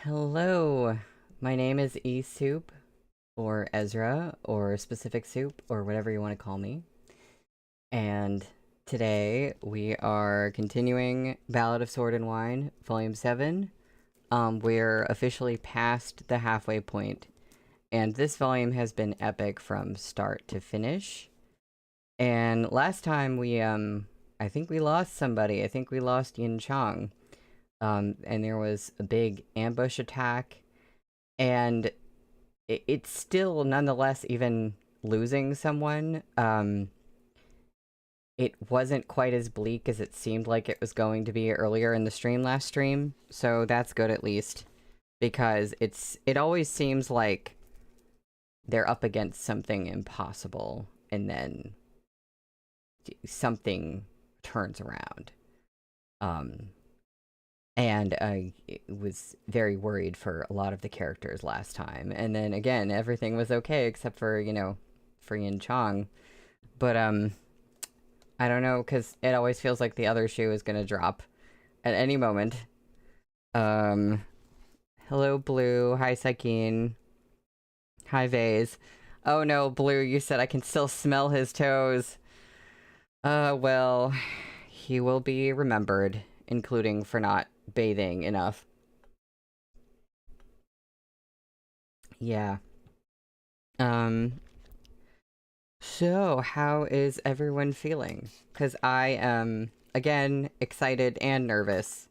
Hello, my name is E Soup, or Ezra, or Specific Soup, or whatever you want to call me. And today we are continuing Ballad of Sword and Wine, Volume 7. We're officially past the halfway point, and this volume has been epic from start to finish. And last time I think we lost somebody. I think we lost Yin Chang. And there was a big ambush attack, and it's still nonetheless, even losing someone, it wasn't quite as bleak as it seemed like it was going to be earlier in the stream last stream, so that's good at least, because it always seems like they're up against something impossible, and then something turns around. And I was very worried for a lot of the characters last time. And then again, everything was okay except for, for Yin Chang. But I don't know, because it always feels like the other shoe is going to drop at any moment. Hello, Blue. Hi, Sakine. Hi, Vase. Oh no, Blue, you said I can still smell his toes. Well, he will be remembered, including for not bathing enough. Yeah. So how is everyone feeling? Because I am, again, excited and nervous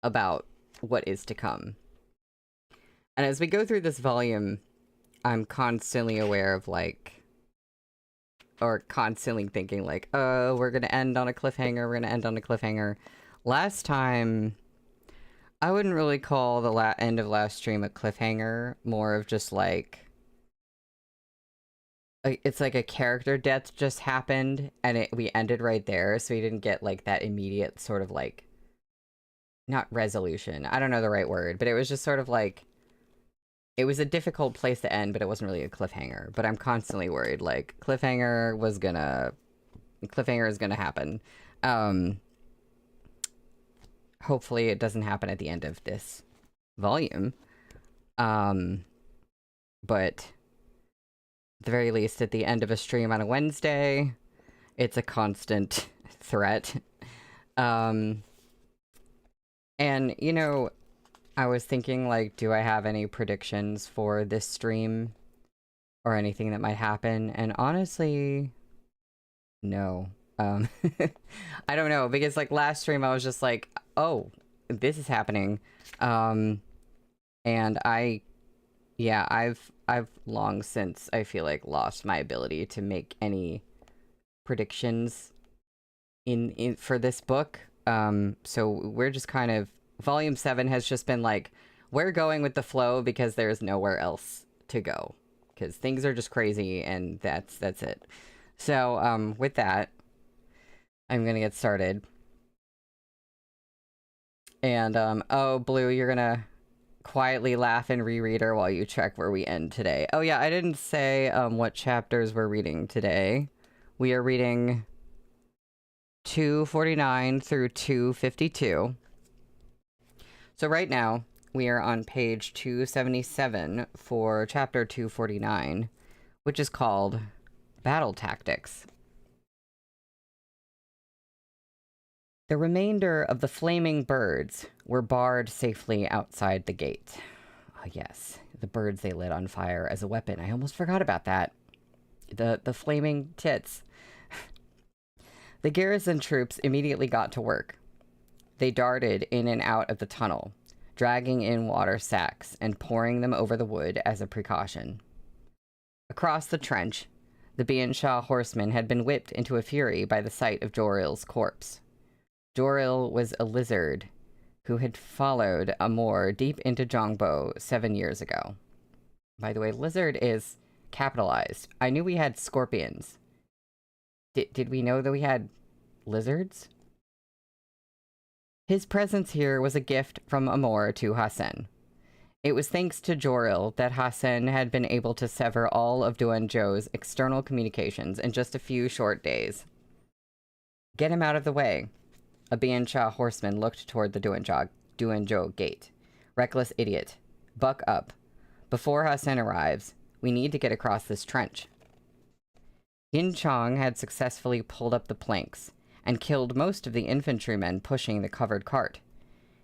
about what is to come. And as we go through this volume, I'm constantly aware of, or constantly thinking, oh, we're gonna end on a cliffhanger, we're gonna end on a cliffhanger. Last time, I wouldn't really call the end of last stream a cliffhanger, more of just it's like a character death just happened, and we ended right there, so we didn't get, that immediate sort of, not resolution. I don't know the right word, but it was just sort of it was a difficult place to end, but it wasn't really a cliffhanger. But I'm constantly worried, cliffhanger is gonna happen. Hopefully it doesn't happen at the end of this volume. But at the very least, at the end of a stream on a Wednesday, it's a constant threat. And, I was thinking, do I have any predictions for this stream? Or anything that might happen? And honestly, no. I don't know, because, last stream I was just oh, this is happening. And I've long since, I feel lost my ability to make any predictions for this book. So we're just kind of, Volume 7 has just been we're going with the flow because there's nowhere else to go. Because things are just crazy, and that's it. So, with that, I'm gonna get started. And, oh, Blue, you're gonna quietly laugh and reread her while you check where we end today. Oh yeah, I didn't say, what chapters we're reading today. We are reading 249 through 252. So right now, we are on page 277 for chapter 249, which is called Battle Tactics. The remainder of the flaming birds were barred safely outside the gate. Oh yes, the birds they lit on fire as a weapon. I almost forgot about that. The flaming tits. The garrison troops immediately got to work. They darted in and out of the tunnel, dragging in water sacks and pouring them over the wood as a precaution. Across the trench, the Biansha horsemen had been whipped into a fury by the sight of Joril's corpse. Joril was a lizard who had followed Amor deep into Zhongbo 7 years ago. By the way, lizard is capitalized. I knew we had scorpions. Did we know that we had lizards? His presence here was a gift from Amor to Hasen. It was thanks to Joril that Hasen had been able to sever all of Duanzhou's external communications in just a few short days. Get him out of the way. A Biansha horseman looked toward the Duanzhou gate, Reckless idiot. Buck up. Before Hassan arrives, we need to get across this trench. Yin Chong had successfully pulled up the planks and killed most of the infantrymen pushing the covered cart.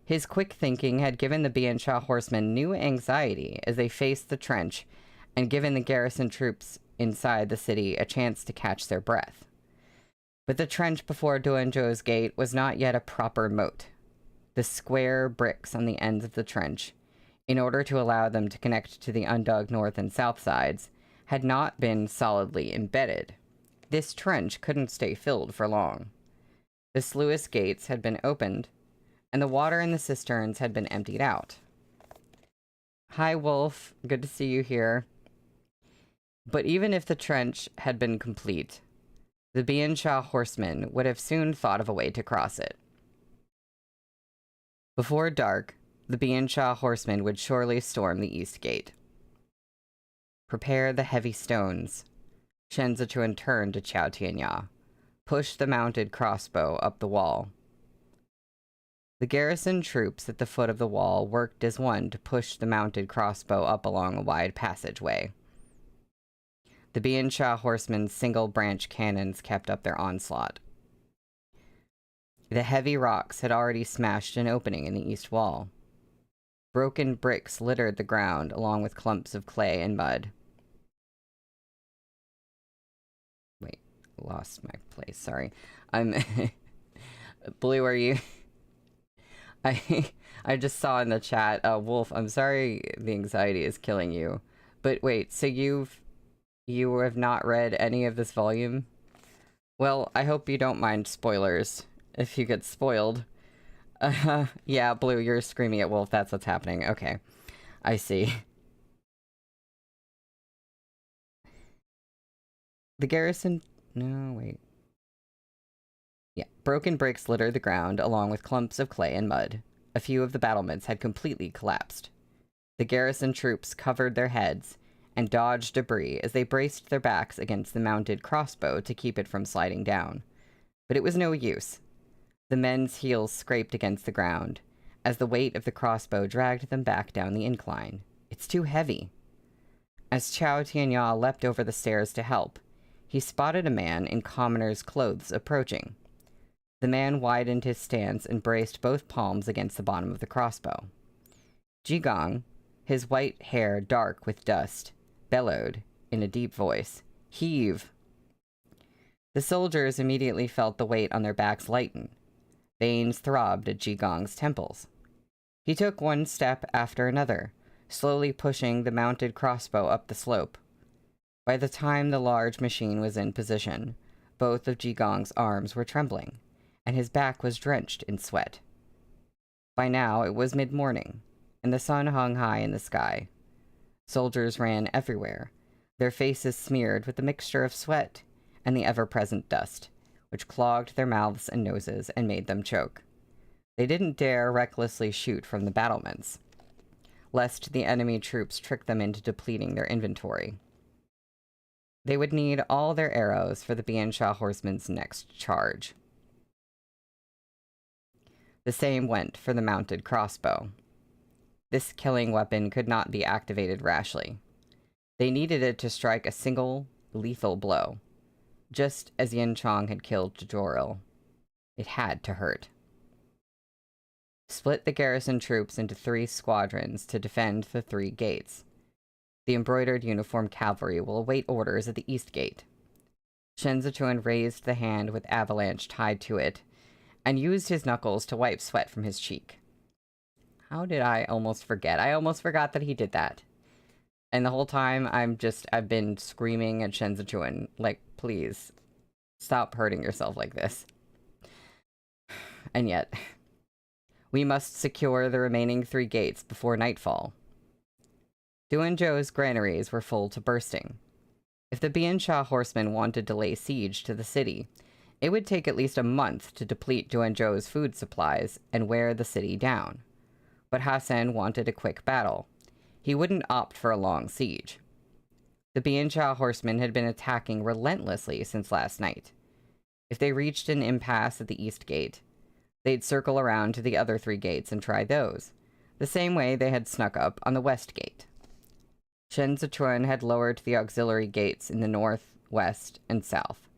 His quick thinking had given the Biansha horsemen new anxiety as they faced the trench and given the garrison troops inside the city a chance to catch their breath. But the trench before Duanzhou's gate was not yet a proper moat. The square bricks on the ends of the trench, in order to allow them to connect to the undug north and south sides, had not been solidly embedded. This trench couldn't stay filled for long. The sluice gates had been opened, and the water in the cisterns had been emptied out. Hi, Wolf. Good to see you here. But even if the trench had been complete, the Biansha horsemen would have soon thought of a way to cross it. Before dark, the Biansha horsemen would surely storm the east gate. Prepare the heavy stones. Shen Zichuan turned to Chao Tianya. Push the mounted crossbow up the wall. The garrison troops at the foot of the wall worked as one to push the mounted crossbow up along a wide passageway. The Biansha horsemen's single-branch cannons kept up their onslaught. The heavy rocks had already smashed an opening in the east wall. Broken bricks littered the ground along with clumps of clay and mud. Wait, lost my place, sorry. I'm... Blue, are you... I just saw in the chat, Wolf, I'm sorry the anxiety is killing you. But wait, so you have not read any of this volume? Well, I hope you don't mind spoilers if you get spoiled. Yeah, Blue, you're screaming at Wolf, that's what's happening. Okay, I see. The garrison... No, wait. Yeah, broken bricks littered the ground along with clumps of clay and mud. A few of the battlements had completely collapsed. The garrison troops covered their heads and dodged debris as they braced their backs against the mounted crossbow to keep it from sliding down. But it was no use. The men's heels scraped against the ground as the weight of the crossbow dragged them back down the incline. It's too heavy. As Chao Tianya leapt over the stairs to help, he spotted a man in commoner's clothes approaching. The man widened his stance and braced both palms against the bottom of the crossbow. Jigong, his white hair dark with dust, bellowed, in a deep voice, "Heave!" The soldiers immediately felt the weight on their backs lighten. Veins throbbed at Jigong's temples. He took one step after another, slowly pushing the mounted crossbow up the slope. By the time the large machine was in position, both of Jigong's arms were trembling, and his back was drenched in sweat. By now it was mid-morning, and the sun hung high in the sky. Soldiers ran everywhere, their faces smeared with a mixture of sweat and the ever-present dust, which clogged their mouths and noses and made them choke. They didn't dare recklessly shoot from the battlements, lest the enemy troops trick them into depleting their inventory. They would need all their arrows for the Biansha horsemen's next charge. The same went for the mounted crossbow. This killing weapon could not be activated rashly. They needed it to strike a single, lethal blow, just as Yin Chong had killed Joril. It had to hurt. Split the garrison troops into 3 squadrons to defend the 3 gates. The embroidered uniformed cavalry will await orders at the east gate. Shen Zichuan raised the hand with avalanche tied to it, and used his knuckles to wipe sweat from his cheek. How did I almost forget? I almost forgot that he did that. And the whole time, I've been screaming at Shen Zichuan, like, please, stop hurting yourself like this. And yet, we must secure the remaining 3 gates before nightfall. Duanzhou's granaries were full to bursting. If the Biansha horsemen wanted to lay siege to the city, it would take at least a month to deplete Duanzhou's food supplies and wear the city down. But Hassan wanted a quick battle. He wouldn't opt for a long siege. The Biansha horsemen had been attacking relentlessly since last night. If they reached an impasse at the east gate, they'd circle around to the other 3 gates and try those, the same way they had snuck up on the west gate. Shen Zichuan had lowered the auxiliary gates in the north, west, and south,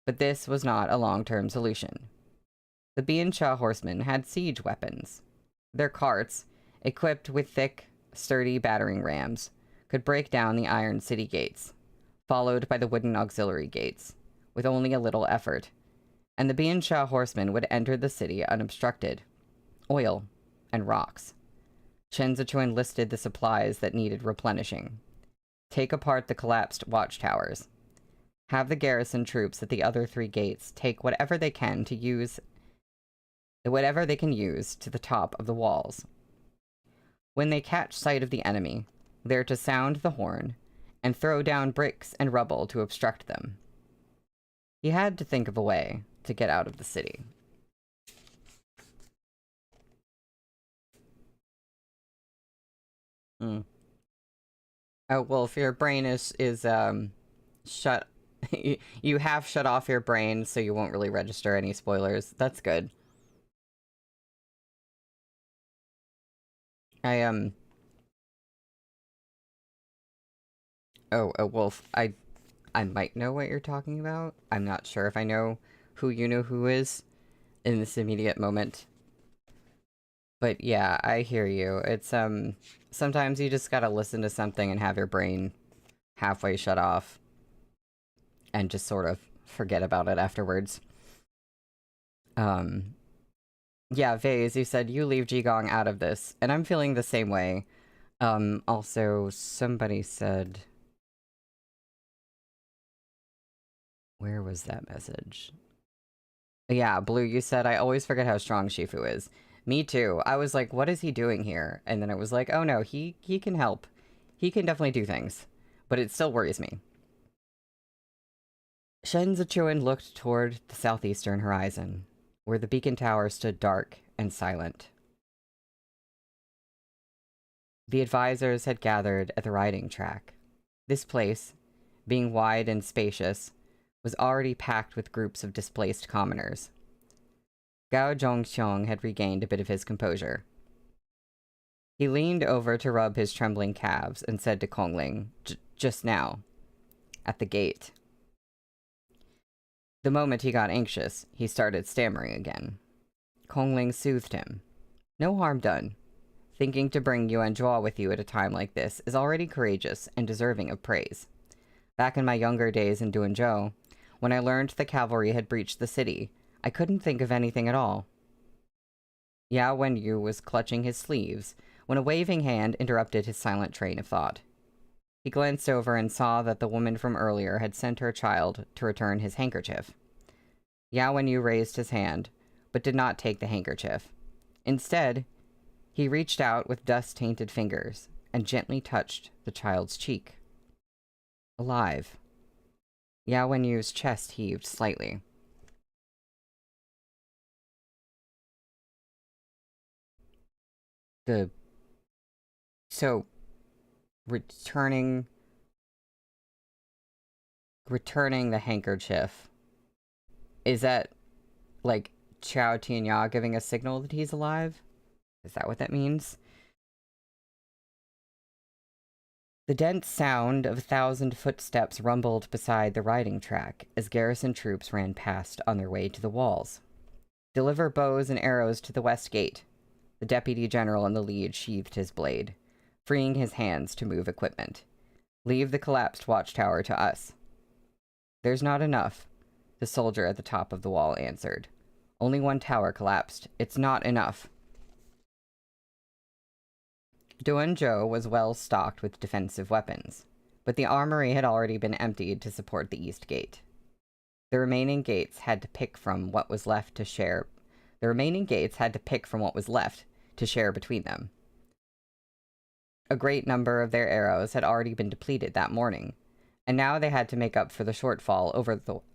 but this was not a long-term solution. The Biansha horsemen had siege weapons. Their carts, equipped with thick, sturdy battering rams, could break down the iron city gates, followed by the wooden auxiliary gates, with only a little effort, and the Biansha horsemen would enter the city unobstructed. Oil and rocks. Shen Zichuan listed the supplies that needed replenishing. Take apart the collapsed watchtowers. Have the garrison troops at the other 3 gates take whatever they can use to the top of the walls. When they catch sight of the enemy, they're to sound the horn and throw down bricks and rubble to obstruct them. He had to think of a way to get out of the city. Oh, Wolf, your brain is shut. You have shut off your brain, so you won't really register any spoilers. That's good. Oh, Wolf, I might know what you're talking about. I'm not sure if I know who you know who is in this immediate moment. But yeah, I hear you. It's, sometimes you just gotta listen to something and have your brain halfway shut off. And just sort of forget about it afterwards. Yeah, Vase, you said you leave Jigong out of this, and I'm feeling the same way. Also, somebody said... Where was that message? Yeah, Blue, you said, I always forget how strong Shifu is. Me too. I was like, what is he doing here? And then it was like, oh no, he can help. He can definitely do things. But it still worries me. Shen Zichuan looked toward the southeastern horizon, where the beacon tower stood dark and silent. The advisors had gathered at the riding track. This place, being wide and spacious, was already packed with groups of displaced commoners. Gao Zhongxiong had regained a bit of his composure. He leaned over to rub his trembling calves and said to Kongling, just now, at the gate. The moment he got anxious, he started stammering again. Kongling soothed him. No harm done. Thinking to bring Yuan Zhuo with you at a time like this is already courageous and deserving of praise. Back in my younger days in Duanzhou, when I learned the cavalry had breached the city, I couldn't think of anything at all. Yao Wenyu was clutching his sleeves when a waving hand interrupted his silent train of thought. He glanced over and saw that the woman from earlier had sent her child to return his handkerchief. Yao Wenyu raised his hand, but did not take the handkerchief. Instead, he reached out with dust-tainted fingers and gently touched the child's cheek. Alive. Yao Wenyu's chest heaved slightly. So, returning the handkerchief, is that, like, Chao Tianya giving a signal that he's alive? Is that what that means? The dense sound of 1,000 footsteps rumbled beside the riding track as garrison troops ran past on their way to the walls. Deliver bows and arrows to the west gate. The deputy general in the lead sheathed his blade, freeing his hands to move equipment. Leave the collapsed watchtower to us. There's not enough, the soldier at the top of the wall answered. Only one tower collapsed. It's not enough. Duanzhou was well stocked with defensive weapons, but the armory had already been emptied to support the east gate. The remaining gates had to pick from what was left to share. between them. A great number of their arrows had already been depleted that morning, and now they had to make up for the shortfall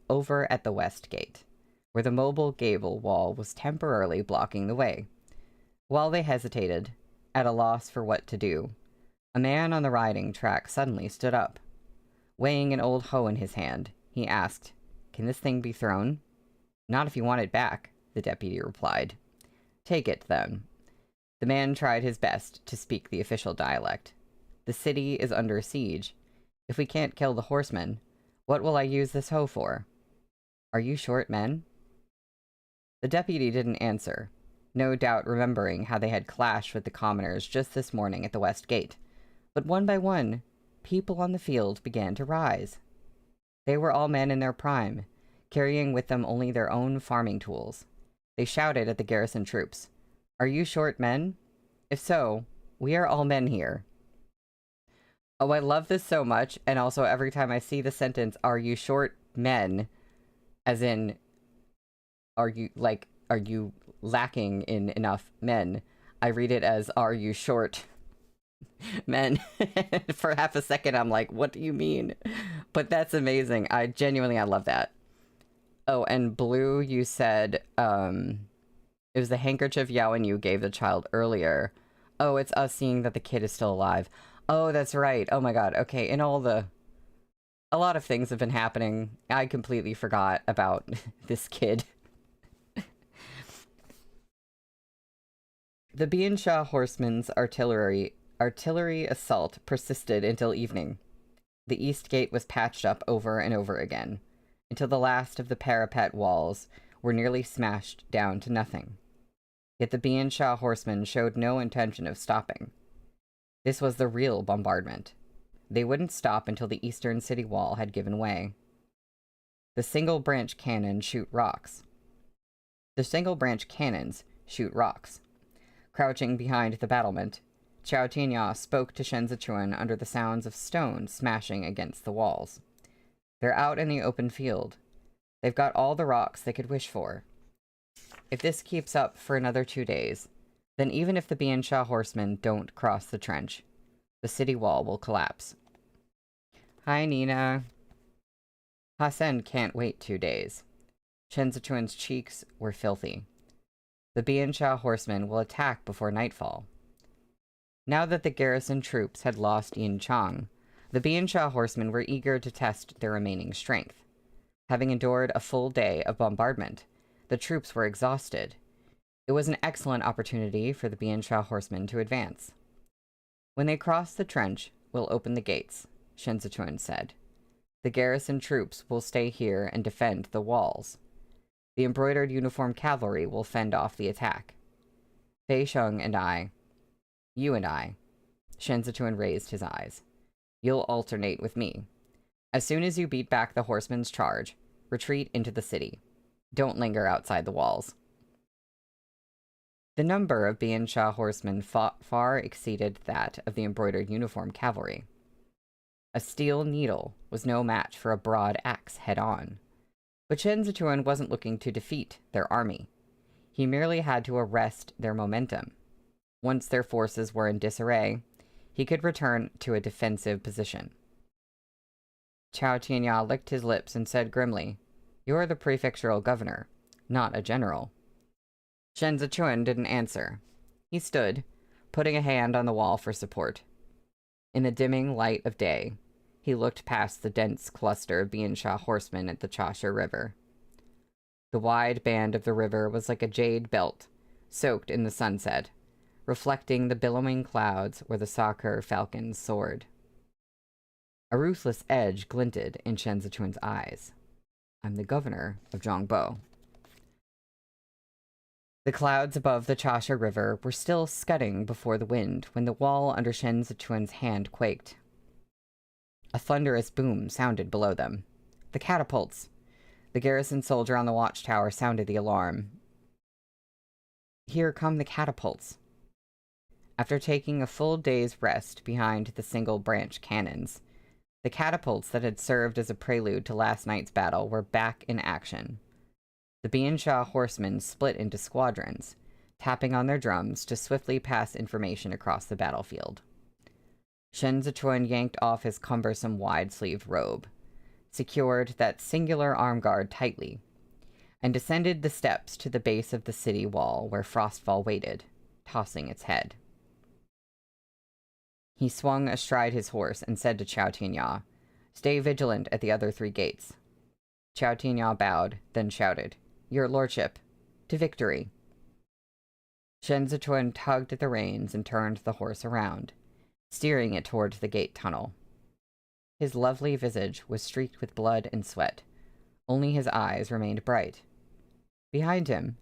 over at the west gate, where the mobile gable wall was temporarily blocking the way. While they hesitated, at a loss for what to do, a man on the riding track suddenly stood up. Weighing an old hoe in his hand, he asked, "Can this thing be thrown?" "Not if you want it back," the deputy replied. "Take it, then." The man tried his best to speak the official dialect. The city is under siege. If we can't kill the horsemen, what will I use this hoe for? Are you short men? The deputy didn't answer, no doubt remembering how they had clashed with the commoners just this morning at the west gate. But one by one, people on the field began to rise. They were all men in their prime, carrying with them only their own farming tools. They shouted at the garrison troops, "Are you short men? If so, we are all men here." Oh, I love this so much, and also every time I see the sentence, "Are you short men?" as in, are you lacking in enough men? I read it as, "Are you short men?" For half a second, I'm like, what do you mean? But that's amazing. I love that. Oh, and Blue, you said, it was the handkerchief Yao and you gave the child earlier. Oh, it's us seeing that the kid is still alive. Oh, that's right. Oh my god. Okay, a lot of things have been happening. I completely forgot about this kid. The Bien Shah horsemen's artillery assault persisted until evening. The east gate was patched up over and over again, until the last of the parapet walls were nearly smashed down to nothing. Yet the Bien Shah horsemen showed no intention of stopping. This was the real bombardment. They wouldn't stop until the eastern city wall had given way. The single-branch cannons shoot rocks. Crouching behind the battlement, Chao Tianya spoke to Shen Zichuan under the sounds of stones smashing against the walls. They're out in the open field. They've got all the rocks they could wish for. If this keeps up for another 2 days, then even if the Bien Shah horsemen don't cross the trench, the city wall will collapse. Hi, Nina. Hassan can't wait 2 days. Shen Zichuan's cheeks were filthy. The Bien Shah horsemen will attack before nightfall. Now that the garrison troops had lost Yin Chang, the Bien Shah horsemen were eager to test their remaining strength. Having endured a full day of bombardment, the troops were exhausted. It was an excellent opportunity for the Bien Shah horsemen to advance. When they cross the trench, we'll open the gates, Shen Zichuan said. The garrison troops will stay here and defend the walls. The embroidered uniform cavalry will fend off the attack. Fei Sheng and I, you and I, Shen Zichuan raised his eyes. You'll alternate with me. As soon as you beat back the horsemen's charge, retreat into the city. Don't linger outside the walls. The number of Bien Shah horsemen far exceeded that of the embroidered uniform cavalry. A steel needle was no match for a broad axe head-on. But Shen Zichuan wasn't looking to defeat their army. He merely had to arrest their momentum. Once their forces were in disarray, he could return to a defensive position. Chao Tianya licked his lips and said grimly, "You're the prefectural governor, not a general." Shen Zichuan didn't answer. He stood, putting a hand on the wall for support. In the dimming light of day, he looked past the dense cluster of Bien Shah horsemen at the Chasha River. The wide band of the river was like a jade belt, soaked in the sunset, reflecting the billowing clouds where the Sakar falcons soared. A ruthless edge glinted in Shen Zichuan's eyes. "I'm the governor of Zhongbo." The clouds above the Chasha River were still scudding before the wind when the wall under Shen Zichuan's hand quaked. A thunderous boom sounded below them. The catapults! The garrison soldier on the watchtower sounded the alarm. Here come the catapults. After taking a full day's rest behind the single-branch cannons, the catapults that had served as a prelude to last night's battle were back in action. The Bien Shah horsemen split into squadrons, tapping on their drums to swiftly pass information across the battlefield. Shen Zichuan yanked off his cumbersome wide-sleeved robe, secured that singular arm guard tightly, and descended the steps to the base of the city wall where Frostfall waited, tossing its head. He swung astride his horse and said to Chao Tianya, "Stay vigilant at the other 3 gates." Chao Tianya bowed, then shouted, "Your lordship, to victory." Shen Zichuan tugged at the reins and turned the horse around, steering it toward the gate tunnel. His lovely visage was streaked with blood and sweat. Only his eyes remained bright. Behind him,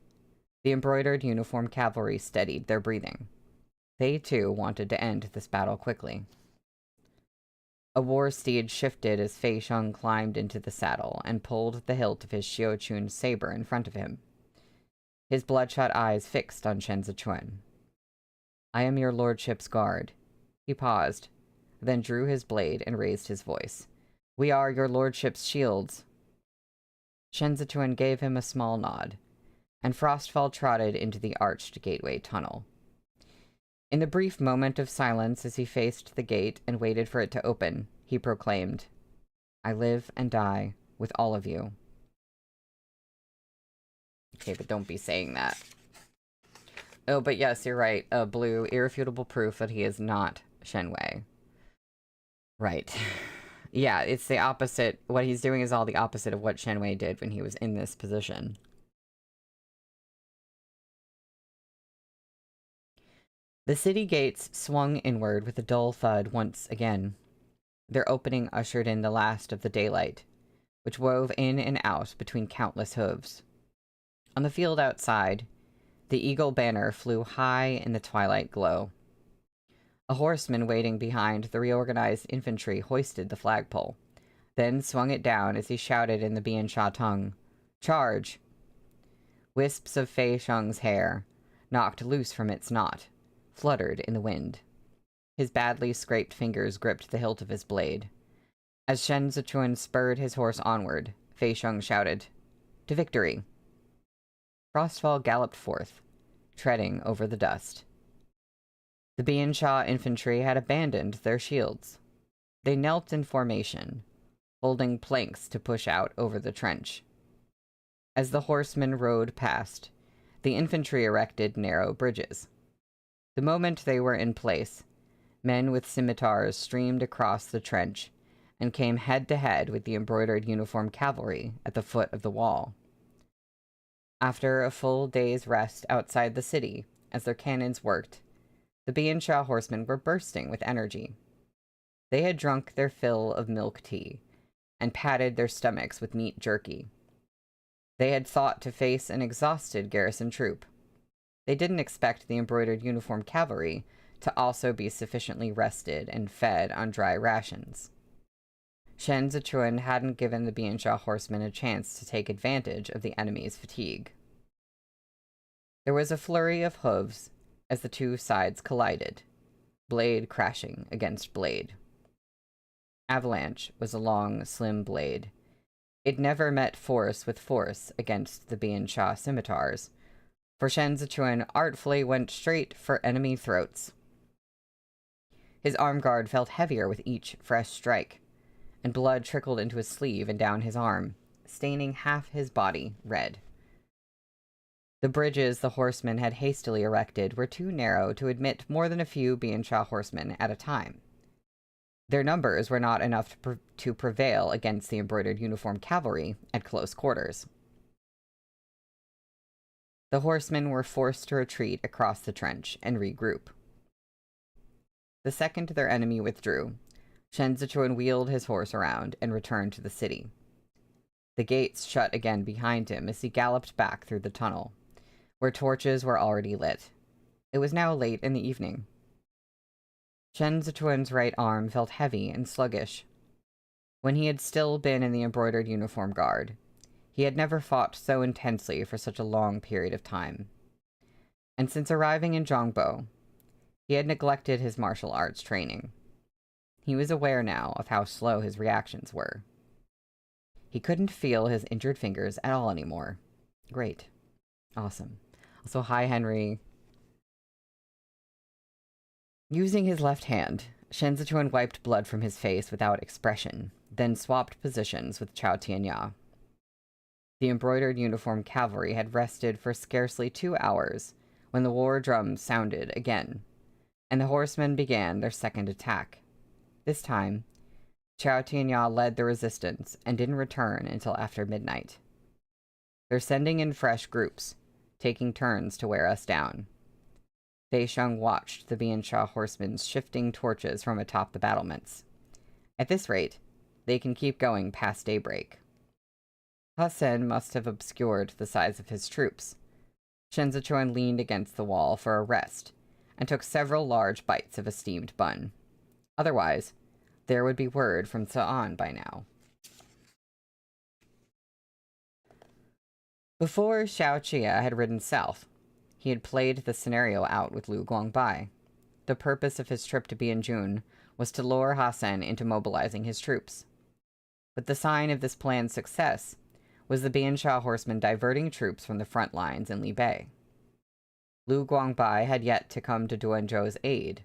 the embroidered uniformed cavalry steadied their breathing. They, too, wanted to end this battle quickly. A war steed shifted as Fei Sheng climbed into the saddle and pulled the hilt of his Xiaochun saber in front of him, his bloodshot eyes fixed on Shen Zichuan. "I am your lordship's guard." He paused, then drew his blade and raised his voice. "We are your lordship's shields." Shen Zichuan gave him a small nod, and Frostfall trotted into the arched gateway tunnel. In the brief moment of silence as he faced the gate and waited for it to open, he proclaimed, "I live and die with all of you." Okay, but don't be saying that. Oh, but yes, you're right. Blue, irrefutable proof that he is not Shen Wei. Right. Yeah, it's the opposite. What he's doing is all the opposite of what Shen Wei did when he was in this position. The city gates swung inward with a dull thud once again. Their opening ushered in the last of the daylight, which wove in and out between countless hooves. On the field outside, the eagle banner flew high in the twilight glow. A horseman waiting behind the reorganized infantry hoisted the flagpole, then swung it down as he shouted in the Biansha tongue, "Charge!" Wisps of Fei Sheng's hair, knocked loose from its knot, fluttered in the wind. His badly scraped fingers gripped the hilt of his blade. As Shen Zichuan spurred his horse onward, Fei Sheng shouted, "To victory!" Frostfall galloped forth, treading over the dust. The Biansha infantry had abandoned their shields. They knelt in formation, holding planks to push out over the trench. As the horsemen rode past, the infantry erected narrow bridges. The moment they were in place, men with scimitars streamed across the trench and came head-to-head with the embroidered uniformed cavalry at the foot of the wall. After a full day's rest outside the city, as their cannons worked, the Biansha horsemen were bursting with energy. They had drunk their fill of milk tea and patted their stomachs with meat jerky. They had thought to face an exhausted garrison troop. They didn't expect the embroidered uniformed cavalry to also be sufficiently rested and fed on dry rations. Shen Zichuan hadn't given the Biansha horsemen a chance to take advantage of the enemy's fatigue. There was a flurry of hooves as the two sides collided, blade crashing against blade. Avalanche was a long, slim blade. It never met force with force against the Biansha scimitars, for Shen Zichuan artfully went straight for enemy throats. His arm guard felt heavier with each fresh strike, and blood trickled into his sleeve and down his arm, staining half his body red. The bridges the horsemen had hastily erected were too narrow to admit more than a few Biansha horsemen at a time. Their numbers were not enough to prevail against the embroidered uniformed cavalry at close quarters. The horsemen were forced to retreat across the trench and regroup. The second their enemy withdrew, Shen Zichuan wheeled his horse around and returned to the city. The gates shut again behind him as he galloped back through the tunnel, where torches were already lit. It was now late in the evening. Shen Zichuan's right arm felt heavy and sluggish. When he had still been in the embroidered uniform guard, he had never fought so intensely for such a long period of time. And since arriving in Zhongbo, he had neglected his martial arts training. He was aware now of how slow his reactions were. He couldn't feel his injured fingers at all anymore. Great. Awesome. Also, hi, Henry. Using his left hand, Shen Zichuan wiped blood from his face without expression, then swapped positions with Chao Tianya. The embroidered uniformed cavalry had rested for scarcely 2 hours when the war drums sounded again, and the horsemen began their second attack. This time, Chao Tianya led the resistance and didn't return until after midnight. They're sending in fresh groups, taking turns to wear us down. Fei Sheng watched the Biansha horsemen's shifting torches from atop the battlements. At this rate, they can keep going past daybreak. Hassan must have obscured the size of his troops. Shen Zichuan leaned against the wall for a rest, and took several large bites of a steamed bun. Otherwise, there would be word from Sa'an by now. Before Xiao Chia had ridden south, he had played the scenario out with Lu Guangbai. The purpose of his trip to Bianjun was to lure Hassan into mobilizing his troops. But the sign of this plan's success was the Biansha horsemen diverting troops from the front lines in Libei. Lu Guangbai had yet to come to Duanzhou's aid,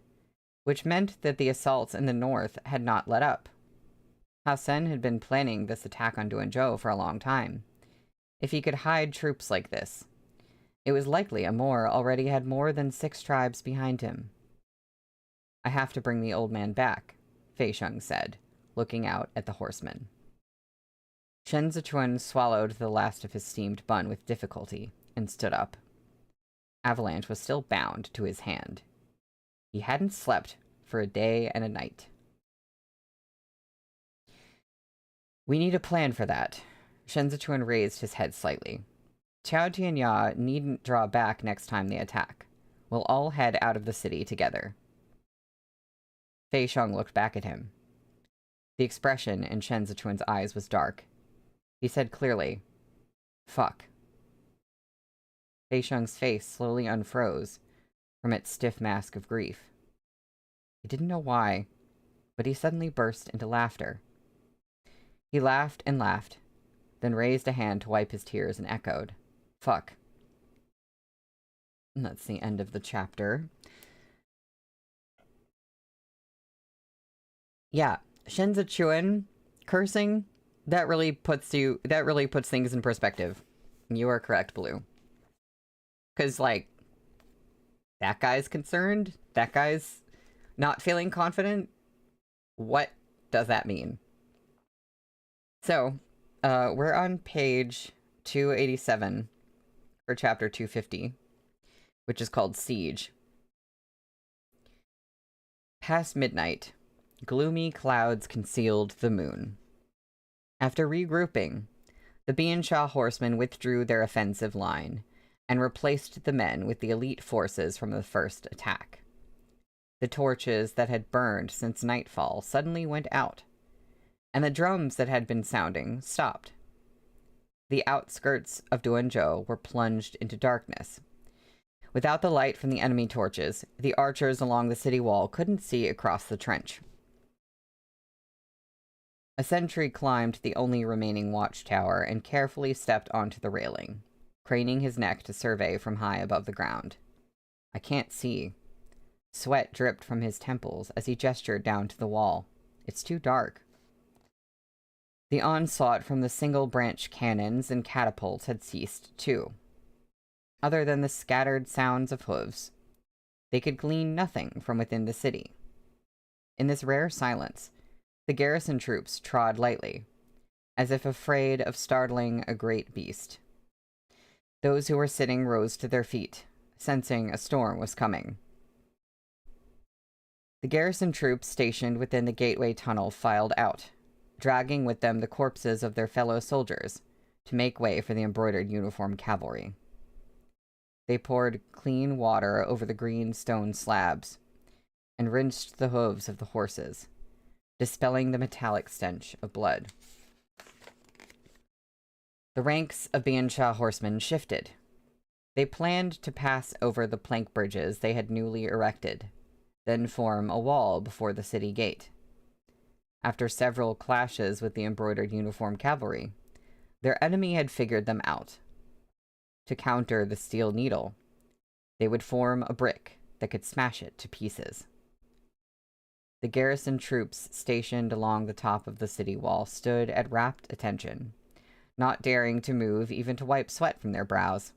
which meant that the assaults in the north had not let up. Hassan had been planning this attack on Duanzhou for a long time. If he could hide troops like this, it was likely Amor already had more than 6 tribes behind him. "I have to bring the old man back," Fei Sheng said, looking out at the horsemen. Shen Zichuan swallowed the last of his steamed bun with difficulty and stood up. Avalanche was still bound to his hand. He hadn't slept for a day and a night. "We need a plan for that." Shen Zichuan raised his head slightly. "Qiao Tianya needn't draw back next time they attack. We'll all head out of the city together." Fei Sheng looked back at him. The expression in Shen Zichuan's eyes was dark. He said clearly, "Fuck." Fei Sheng's face slowly unfroze from its stiff mask of grief. He didn't know why, but he suddenly burst into laughter. He laughed and laughed, then raised a hand to wipe his tears and echoed, "Fuck." And that's the end of the chapter. Yeah, Shen Zichuan cursing, that really puts things in perspective. You are correct, Blue. Because, like, that guy's concerned, that guy's not feeling confident. What does that mean? So, we're on page 287 for chapter 250, which is called Siege. Past midnight, gloomy clouds concealed the moon. After regrouping, the Biansha horsemen withdrew their offensive line and replaced the men with the elite forces from the first attack. The torches that had burned since nightfall suddenly went out, and the drums that had been sounding stopped. The outskirts of Duanzhou were plunged into darkness. Without the light from the enemy torches, the archers along the city wall couldn't see across the trench. A sentry climbed the only remaining watchtower and carefully stepped onto the railing, craning his neck to survey from high above the ground. "I can't see." Sweat dripped from his temples as he gestured down to the wall. "It's too dark." The onslaught from the single-branch cannons and catapults had ceased, too. Other than the scattered sounds of hooves, they could glean nothing from within the city. In this rare silence, the garrison troops trod lightly, as if afraid of startling a great beast. Those who were sitting rose to their feet, sensing a storm was coming. The garrison troops stationed within the gateway tunnel filed out, dragging with them the corpses of their fellow soldiers to make way for the embroidered uniform cavalry. They poured clean water over the green stone slabs and rinsed the hooves of the horses, dispelling the metallic stench of blood. The ranks of Biansha horsemen shifted. They planned to pass over the plank bridges they had newly erected, then form a wall before the city gate. After several clashes with the embroidered uniform cavalry, their enemy had figured them out. To counter the steel needle, they would form a brick that could smash it to pieces. The garrison troops stationed along the top of the city wall stood at rapt attention, not daring to move even to wipe sweat from their brows.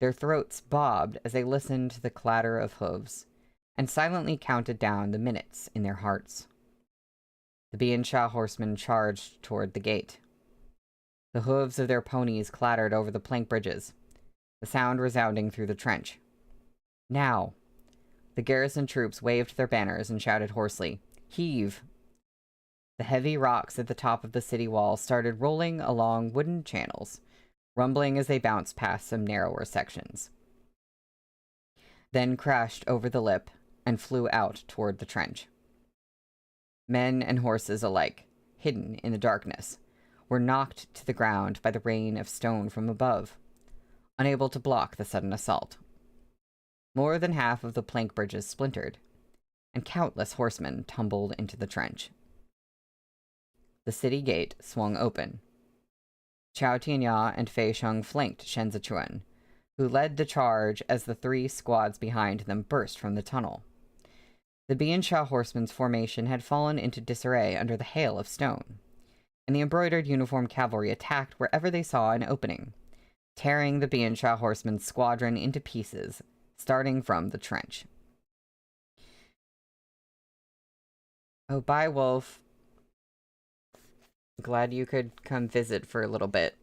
Their throats bobbed as they listened to the clatter of hooves, and silently counted down the minutes in their hearts. The Biansha horsemen charged toward the gate. The hooves of their ponies clattered over the plank bridges, the sound resounding through the trench. Now! The garrison troops waved their banners and shouted hoarsely, "Heave!" The heavy rocks at the top of the city wall started rolling along wooden channels, rumbling as they bounced past some narrower sections. Then crashed over the lip and flew out toward the trench. Men and horses alike, hidden in the darkness, were knocked to the ground by the rain of stone from above, unable to block the sudden assault. More than half of the plank bridges splintered, and countless horsemen tumbled into the trench. The city gate swung open. Chao Tianya and Fei Sheng flanked Shen Zichuan, who led the charge as the 3 squads behind them burst from the tunnel. The Biansha horsemen's formation had fallen into disarray under the hail of stone, and the embroidered uniformed cavalry attacked wherever they saw an opening, tearing the Biansha horsemen's squadron into pieces, starting from the trench. Oh, bye, Wolf. Glad you could come visit for a little bit.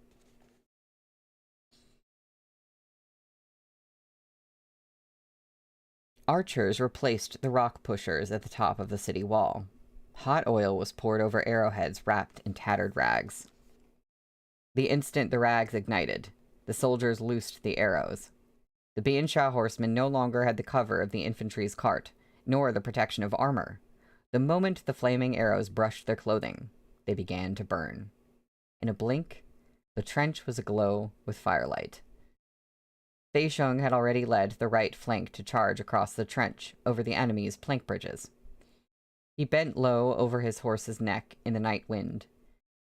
Archers replaced the rock pushers at the top of the city wall. Hot oil was poured over arrowheads wrapped in tattered rags. The instant the rags ignited, the soldiers loosed the arrows. The Biansha horsemen no longer had the cover of the infantry's cart, nor the protection of armor. The moment the flaming arrows brushed their clothing, they began to burn. In a blink, the trench was aglow with firelight. Fei Sheng had already led the right flank to charge across the trench over the enemy's plank bridges. He bent low over his horse's neck in the night wind,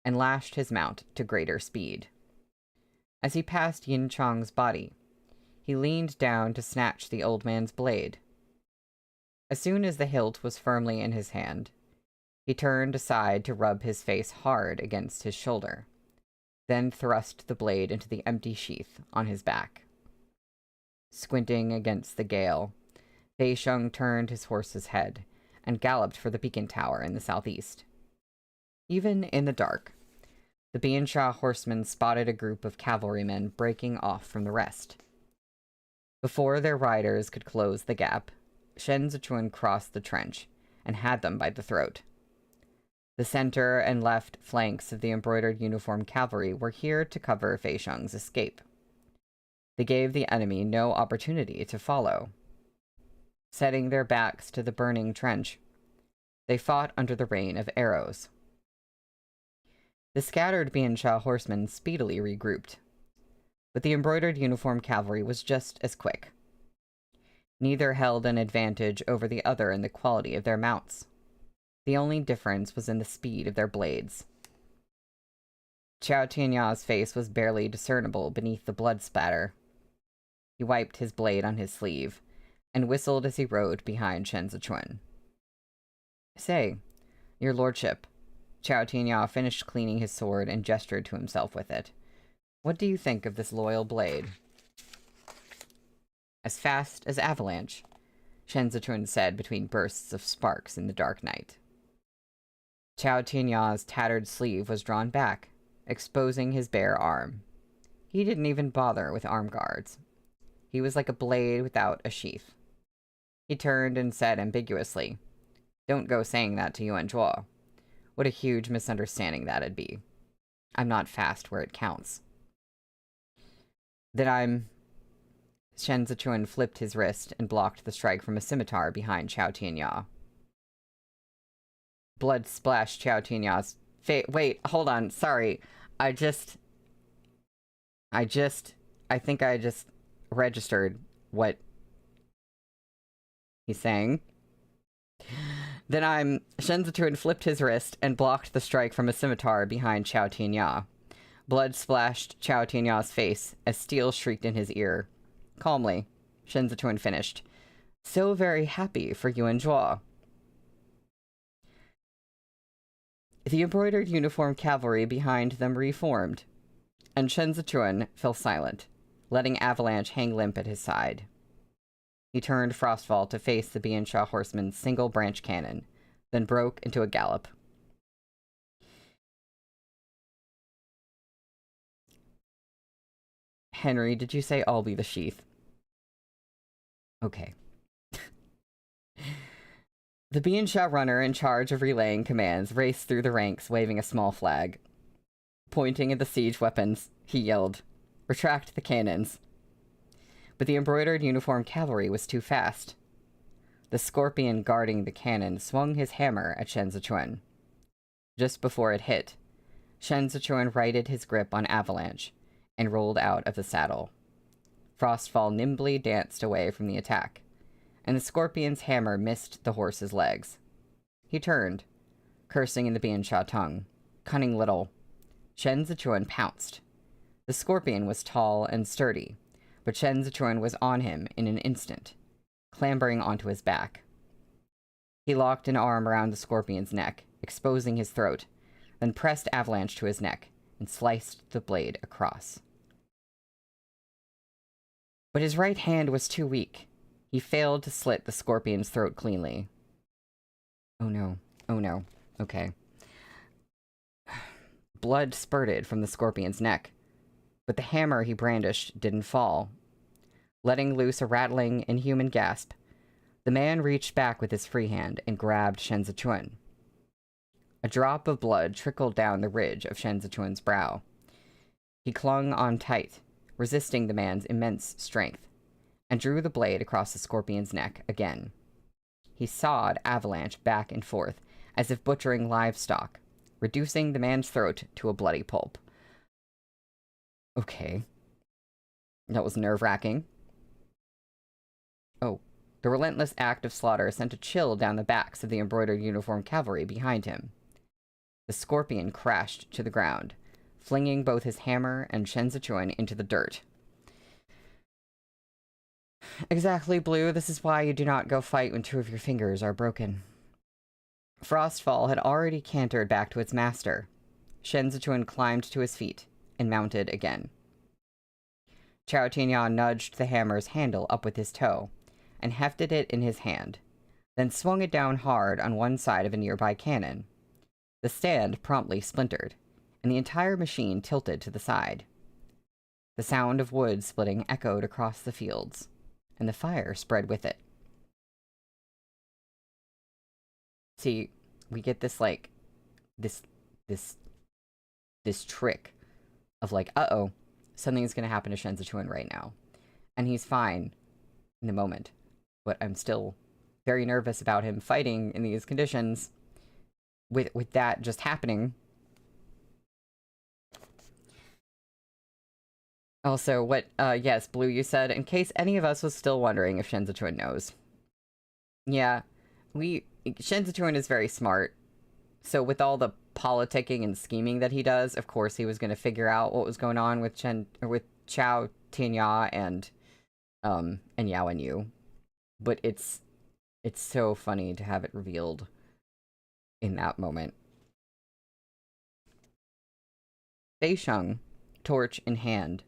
and lashed his mount to greater speed. As he passed Yin Chang's body, he leaned down to snatch the old man's blade. As soon as the hilt was firmly in his hand, he turned aside to rub his face hard against his shoulder, then thrust the blade into the empty sheath on his back. Squinting against the gale, Fei Sheng turned his horse's head and galloped for the beacon tower in the southeast. Even in the dark, the Biansha horsemen spotted a group of cavalrymen breaking off from the rest. Before their riders could close the gap, Shen Zichuan crossed the trench and had them by the throat. The center and left flanks of the embroidered uniformed cavalry were here to cover Fei Sheng's escape. They gave the enemy no opportunity to follow. Setting their backs to the burning trench, they fought under the rain of arrows. The scattered Biansha horsemen speedily regrouped, but the embroidered uniformed cavalry was just as quick. Neither held an advantage over the other in the quality of their mounts. The only difference was in the speed of their blades. Chao Tianya's face was barely discernible beneath the blood spatter. He wiped his blade on his sleeve, and whistled as he rode behind Shen Zichuan. "Say, your lordship," Chao Tianya finished cleaning his sword and gestured to himself with it. "What do you think of this loyal blade?" "As fast as avalanche," Shen Zichuan said between bursts of sparks in the dark night. Chao Tianya's tattered sleeve was drawn back, exposing his bare arm. He didn't even bother with arm guards. He was like a blade without a sheath. He turned and said ambiguously, "Don't go saying that to Yuan Zhuo. What a huge misunderstanding that'd be. I'm not fast where it counts." "Then I'm..." Shen Zichuan flipped his wrist and blocked the strike from a scimitar behind Chao Tianya. Blood splashed Chao Tianya's face. Wait, hold on, sorry. I think I just registered what he's saying. Then Shen Zichuan flipped his wrist and blocked the strike from a scimitar behind Chao Tianya. Blood splashed Chao Tianya's face as steel shrieked in his ear. Calmly, Shen Zichuan finished. "So very happy for Yuan Zhuo." The embroidered uniformed cavalry behind them reformed, and Shen Zichuan fell silent, letting Avalanche hang limp at his side. He turned Frostfall to face the Biansha horseman's single-branch cannon, then broke into a gallop. "Henry, did you say I'll be the sheath?" "Okay." The Biansha runner in charge of relaying commands raced through the ranks waving a small flag. Pointing at the siege weapons, he yelled, "Retract the cannons." But the embroidered uniformed cavalry was too fast. The scorpion guarding the cannon swung his hammer at Shen Zichuan. Just before it hit, Shen Zichuan righted his grip on Avalanche and rolled out of the saddle. Frostfall nimbly danced away from the attack, and the scorpion's hammer missed the horse's legs. He turned, cursing in the Biansha tongue. Cunning little. Shen Zichuan pounced. The scorpion was tall and sturdy, but Shen Zichuan was on him in an instant, clambering onto his back. He locked an arm around the scorpion's neck, exposing his throat, then pressed Avalanche to his neck and sliced the blade across. But his right hand was too weak. He failed to slit the scorpion's throat cleanly. Oh no. Oh no. Okay. Blood spurted from the scorpion's neck, but the hammer he brandished didn't fall. Letting loose a rattling, inhuman gasp, the man reached back with his free hand and grabbed Shen Zichuan. A drop of blood trickled down the ridge of Shen Zichuan's brow. He clung on tight, resisting the man's immense strength, and drew the blade across the scorpion's neck again. He sawed Avalanche back and forth, as if butchering livestock, reducing the man's throat to a bloody pulp. Okay. That was nerve-wracking. Oh, the relentless act of slaughter sent a chill down the backs of the embroidered uniformed cavalry behind him. The scorpion crashed to the ground, flinging both his hammer and Shen Zichuan into the dirt. Exactly, Blue. This is why you do not go fight when two of your fingers are broken. Frostfall had already cantered back to its master. Shen Zichuan climbed to his feet and mounted again. Chao Tianyan nudged the hammer's handle up with his toe and hefted it in his hand, then swung it down hard on one side of a nearby cannon. The stand promptly splintered, and the entire machine tilted to the side. The sound of wood splitting echoed across the fields, and the fire spread with it. See, we get this, like, this trick of, like, uh-oh, something's gonna happen to Shen Zichuan right now. And he's fine in the moment, but I'm still very nervous about him fighting in these conditions with that just happening. Also, what, yes, Blue, you said, in case any of us was still wondering if Shen Zichuan knows. Yeah, Shen Zichuan is very smart, so with all the politicking and scheming that he does, of course he was going to figure out what was going on with Chao Tianya and Yao and Yu. But it's so funny to have it revealed in that moment. Fei Sheng, torch in hand,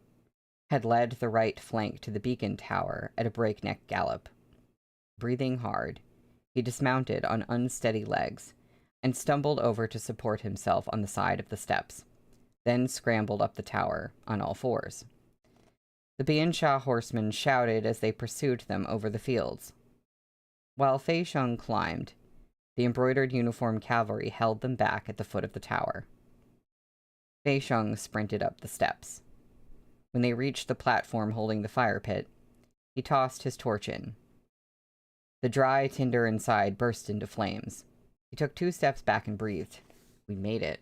had led the right flank to the beacon tower at a breakneck gallop. Breathing hard, he dismounted on unsteady legs and stumbled over to support himself on the side of the steps, then scrambled up the tower on all fours. The Biansha horsemen shouted as they pursued them over the fields. While Fei Sheng climbed, the embroidered uniformed cavalry held them back at the foot of the tower. Fei Sheng sprinted up the steps. When they reached the platform holding the fire pit, he tossed his torch in. The dry tinder inside burst into flames. He took 2 steps back and breathed. We made it.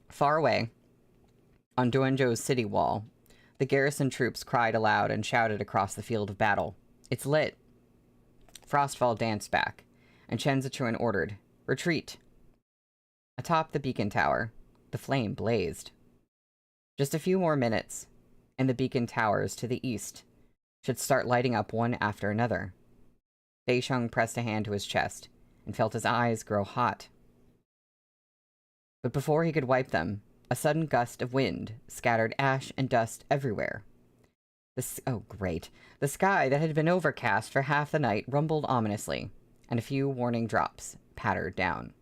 Far away, on Duanzhou's city wall, the garrison troops cried aloud and shouted across the field of battle. "It's lit!" Frostfall danced back, and Shen Zichuan ordered, "Retreat!" Atop the beacon tower, the flame blazed. Just a few more minutes, and the beacon towers to the east should start lighting up one after another. Fei Sheng pressed a hand to his chest and felt his eyes grow hot. But before he could wipe them, a sudden gust of wind scattered ash and dust everywhere. Oh, great. The sky that had been overcast for half the night rumbled ominously, and a few warning drops pattered down.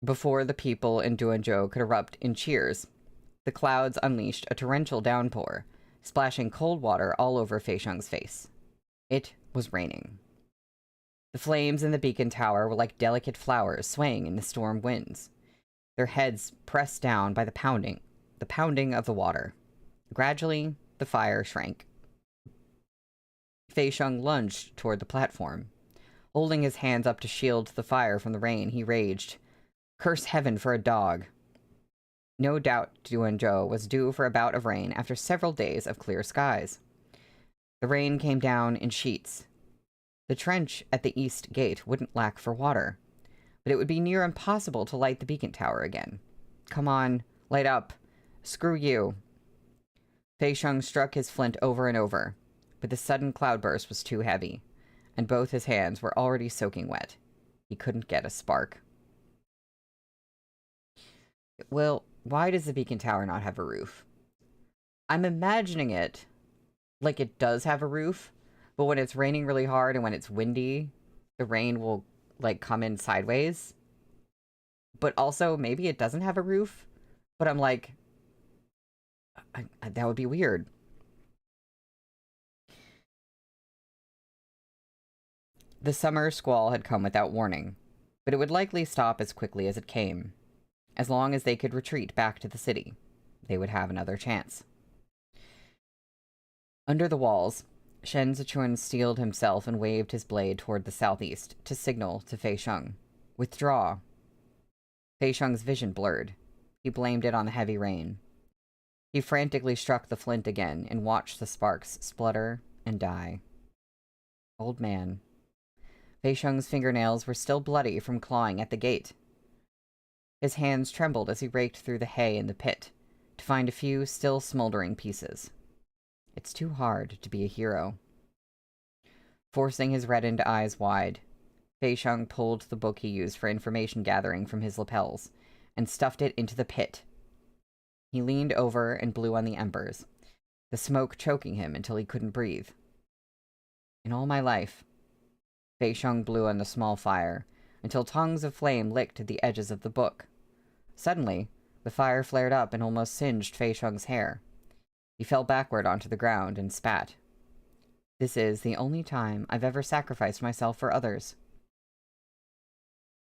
Before the people in Duanzhou could erupt in cheers, The clouds unleashed a torrential downpour, splashing cold water all over Fei Sheng's face. It was raining. The flames in the beacon tower were like delicate flowers swaying in the storm winds, their heads pressed down by the pounding of the water. Gradually, the fire shrank. Fei Sheng lunged toward the platform. Holding his hands up to shield the fire from the rain, he raged, "Curse heaven for a dog!" No doubt Duanzhou was due for a bout of rain after several days of clear skies. The rain came down in sheets. The trench at the east gate wouldn't lack for water, but it would be near impossible to light the beacon tower again. Come on, light up. Screw you. Fei Sheng struck his flint over and over, but the sudden cloudburst was too heavy, and both his hands were already soaking wet. He couldn't get a spark. Well, why does the beacon tower not have a roof? I'm imagining it like it does have a roof, but when it's raining really hard and when it's windy, the rain will, like, come in sideways. But also, maybe it doesn't have a roof, but I'm like, that would be weird. The summer squall had come without warning, but it would likely stop as quickly as it came. As long as they could retreat back to the city, they would have another chance. Under the walls, Shen Zichuan steeled himself and waved his blade toward the southeast to signal to Fei Sheng. Withdraw. Fei Sheng's vision blurred. He blamed it on the heavy rain. He frantically struck the flint again and watched the sparks splutter and die. Old man. Fei Sheng's fingernails were still bloody from clawing at the gate. His hands trembled as he raked through the hay in the pit to find a few still smoldering pieces. It's too hard to be a hero. Forcing his reddened eyes wide, Fei Sheng pulled the book he used for information gathering from his lapels and stuffed it into the pit. He leaned over and blew on the embers, the smoke choking him until he couldn't breathe. In all my life, Fei Sheng blew on the small fire until tongues of flame licked at the edges of the book. Suddenly, the fire flared up and almost singed Fei Sheng's hair. He fell backward onto the ground and spat. This is the only time I've ever sacrificed myself for others.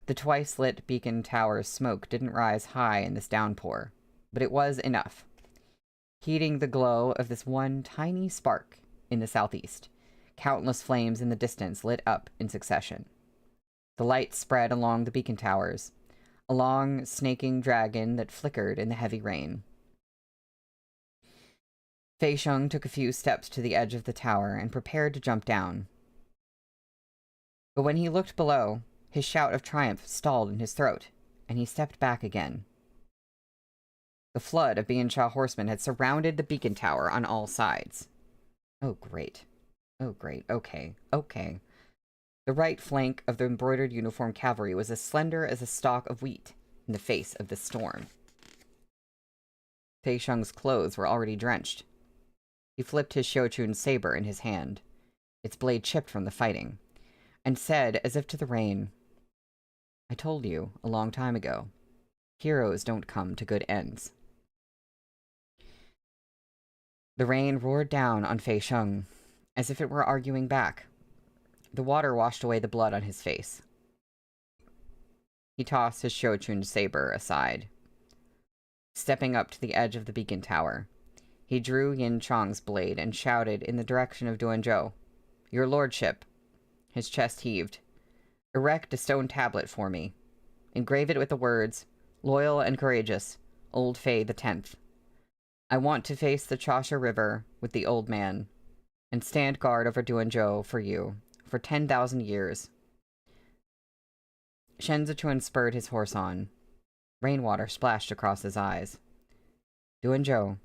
The twice-lit beacon tower's smoke didn't rise high in this downpour, but it was enough, heating the glow of this one tiny spark in the southeast. Countless flames in the distance lit up in succession. The light spread along the beacon towers, a long, snaking dragon that flickered in the heavy rain. Fei Sheng took a few steps to the edge of the tower and prepared to jump down. But when he looked below, his shout of triumph stalled in his throat, and he stepped back again. The flood of Biansha horsemen had surrounded the beacon tower on all sides. Oh, great. Oh, great. Okay. Okay. The right flank of the embroidered uniformed cavalry was as slender as a stalk of wheat in the face of the storm. Fei Sheng's clothes were already drenched. He flipped his Shochun saber in his hand, its blade chipped from the fighting, and said, as if to the rain, I told you a long time ago, heroes don't come to good ends. The rain roared down on Fei Sheng, as if it were arguing back. The water washed away the blood on his face. He tossed his Shochun saber aside. Stepping up to the edge of the beacon tower, he drew Yin Chong's blade and shouted in the direction of Duanzhou, Your lordship. His chest heaved. Erect a stone tablet for me. Engrave it with the words, Loyal and courageous, Old Fei the 10th. I want to face the Chasha River with the old man, and stand guard over Duanzhou for you, for 10,000 years. Shen Zichuan spurred his horse on. Rainwater splashed across his eyes. Duanzhou.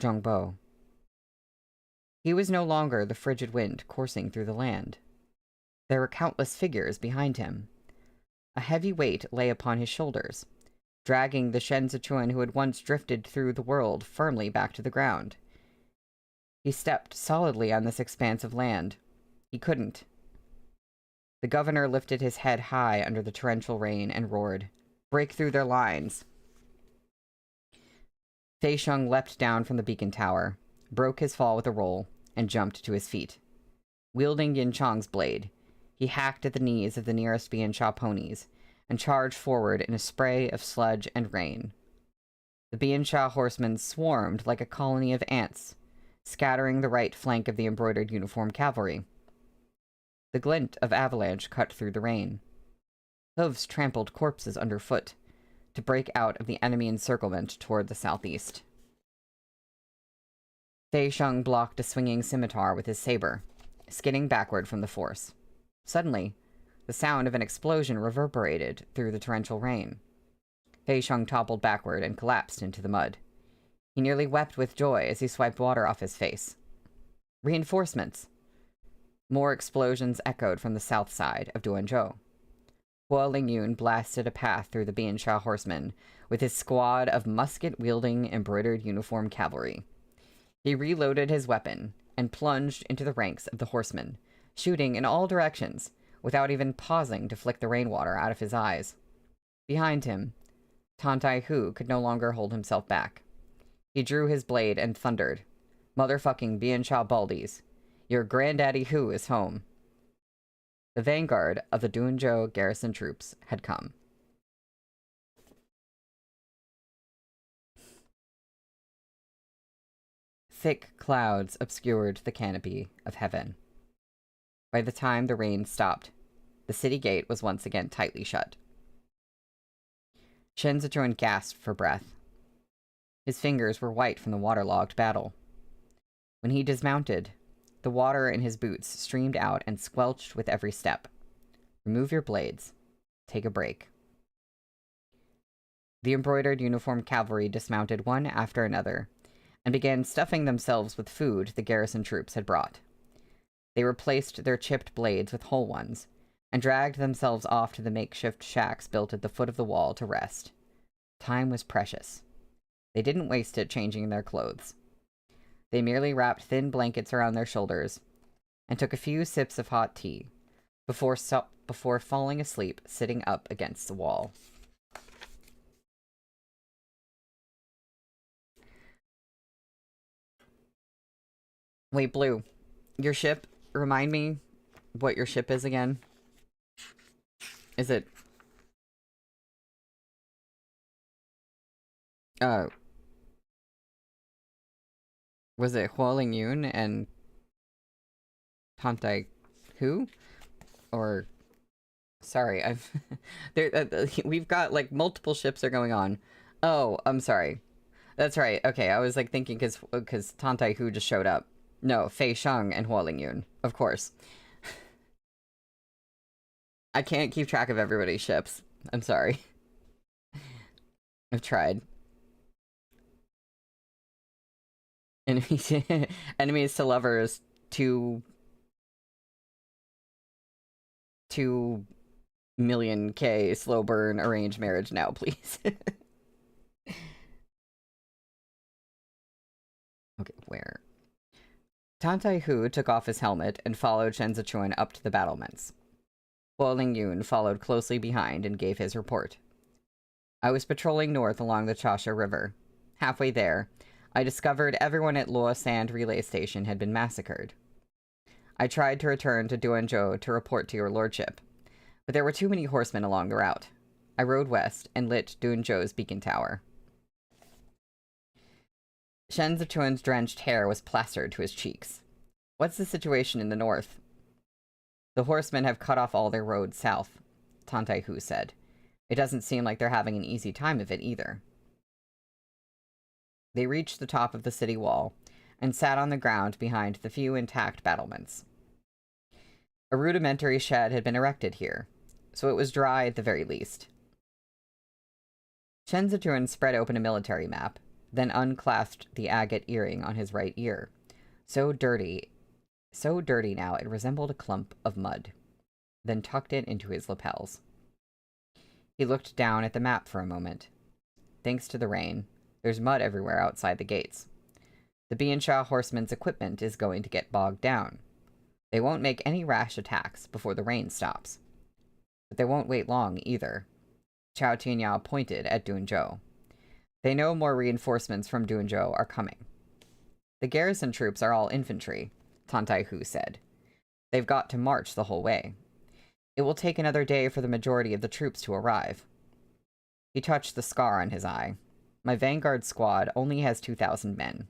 Zhongbo. He was no longer the frigid wind coursing through the land. There were countless figures behind him. A heavy weight lay upon his shoulders, dragging the Shen Zichuan who had once drifted through the world firmly back to the ground. He stepped solidly on this expanse of land. He couldn't. The governor lifted his head high under the torrential rain and roared, Break through their lines! Fei Sheng leapt down from the beacon tower, broke his fall with a roll, and jumped to his feet. Wielding Yin Chong's blade, he hacked at the knees of the nearest Biansha ponies and charged forward in a spray of sludge and rain. The Biansha horsemen swarmed like a colony of ants, scattering the right flank of the embroidered uniform cavalry. The glint of avalanche cut through the rain. Hooves trampled corpses underfoot to break out of the enemy encirclement toward the southeast. Fei Sheng blocked a swinging scimitar with his saber, skidding backward from the force. Suddenly, the sound of an explosion reverberated through the torrential rain. Fei Sheng toppled backward and collapsed into the mud. He nearly wept with joy as he swiped water off his face. Reinforcements! More explosions echoed from the south side of Duanzhou. Hua Lingyun blasted a path through the Biansha horsemen with his squad of musket-wielding embroidered uniform cavalry. He reloaded his weapon and plunged into the ranks of the horsemen, shooting in all directions, without even pausing to flick the rainwater out of his eyes. Behind him, Tantai Hu could no longer hold himself back. He drew his blade and thundered, "Motherfucking Biansha Baldies, your granddaddy Hu is home." The vanguard of the Duanzhou garrison troops had come. Thick clouds obscured the canopy of heaven. By the time the rain stopped, the city gate was once again tightly shut. Shen Zitron gasped for breath. His fingers were white from the waterlogged battle. When he dismounted, the water in his boots streamed out and squelched with every step. Remove your blades. Take a break. The embroidered uniform cavalry dismounted one after another and began stuffing themselves with food the garrison troops had brought. They replaced their chipped blades with whole ones and dragged themselves off to the makeshift shacks built at the foot of the wall to rest. Time was precious. They didn't waste it changing their clothes. They merely wrapped thin blankets around their shoulders and took a few sips of hot tea before falling asleep sitting up against the wall. Wait, Blue, your ship, remind me what your ship is again. Is it... was it Hua Lingyun and Tantai Hu? Or... Sorry, I've... we've got, like, multiple ships are going on. Oh, I'm sorry. That's right. Okay, I was, like, thinking because Tantai Hu just showed up. No, Fei Sheng and Hua Lingyun, of course. I can't keep track of everybody's ships. I'm sorry. I've tried. Enemies to lovers, 2 million K slow burn arranged marriage now, please. Okay, where? Tantai Hu took off his helmet and followed Shen Zichuan up to the battlements. Hua Lingyun followed closely behind and gave his report. I was patrolling north along the Chasha River. Halfway there, I discovered everyone at Luo Sand Relay Station had been massacred. I tried to return to Duanzhou to report to your lordship, but there were too many horsemen along the route. I rode west and lit Duanzhou's beacon tower. Shen Zichuan's drenched hair was plastered to his cheeks. What's the situation in the north? The horsemen have cut off all their roads south, Tantai Hu said. It doesn't seem like they're having an easy time of it either. They reached the top of the city wall and sat on the ground behind the few intact battlements. A rudimentary shed had been erected here, so it was dry at the very least. Shen Zichuan spread open a military map, then unclasped the agate earring on his right ear. So dirty now it resembled a clump of mud, then tucked it into his lapels. He looked down at the map for a moment. Thanks to the rain, there's mud everywhere outside the gates. The Biansha horsemen's equipment is going to get bogged down. They won't make any rash attacks before the rain stops. But they won't wait long either. Chao Tianyao pointed at Duanzhou. They know more reinforcements from Duanzhou are coming. The garrison troops are all infantry, Tantai Hu said. They've got to march the whole way. It will take another day for the majority of the troops to arrive. He touched the scar on his eye. My vanguard squad only has 2,000 men.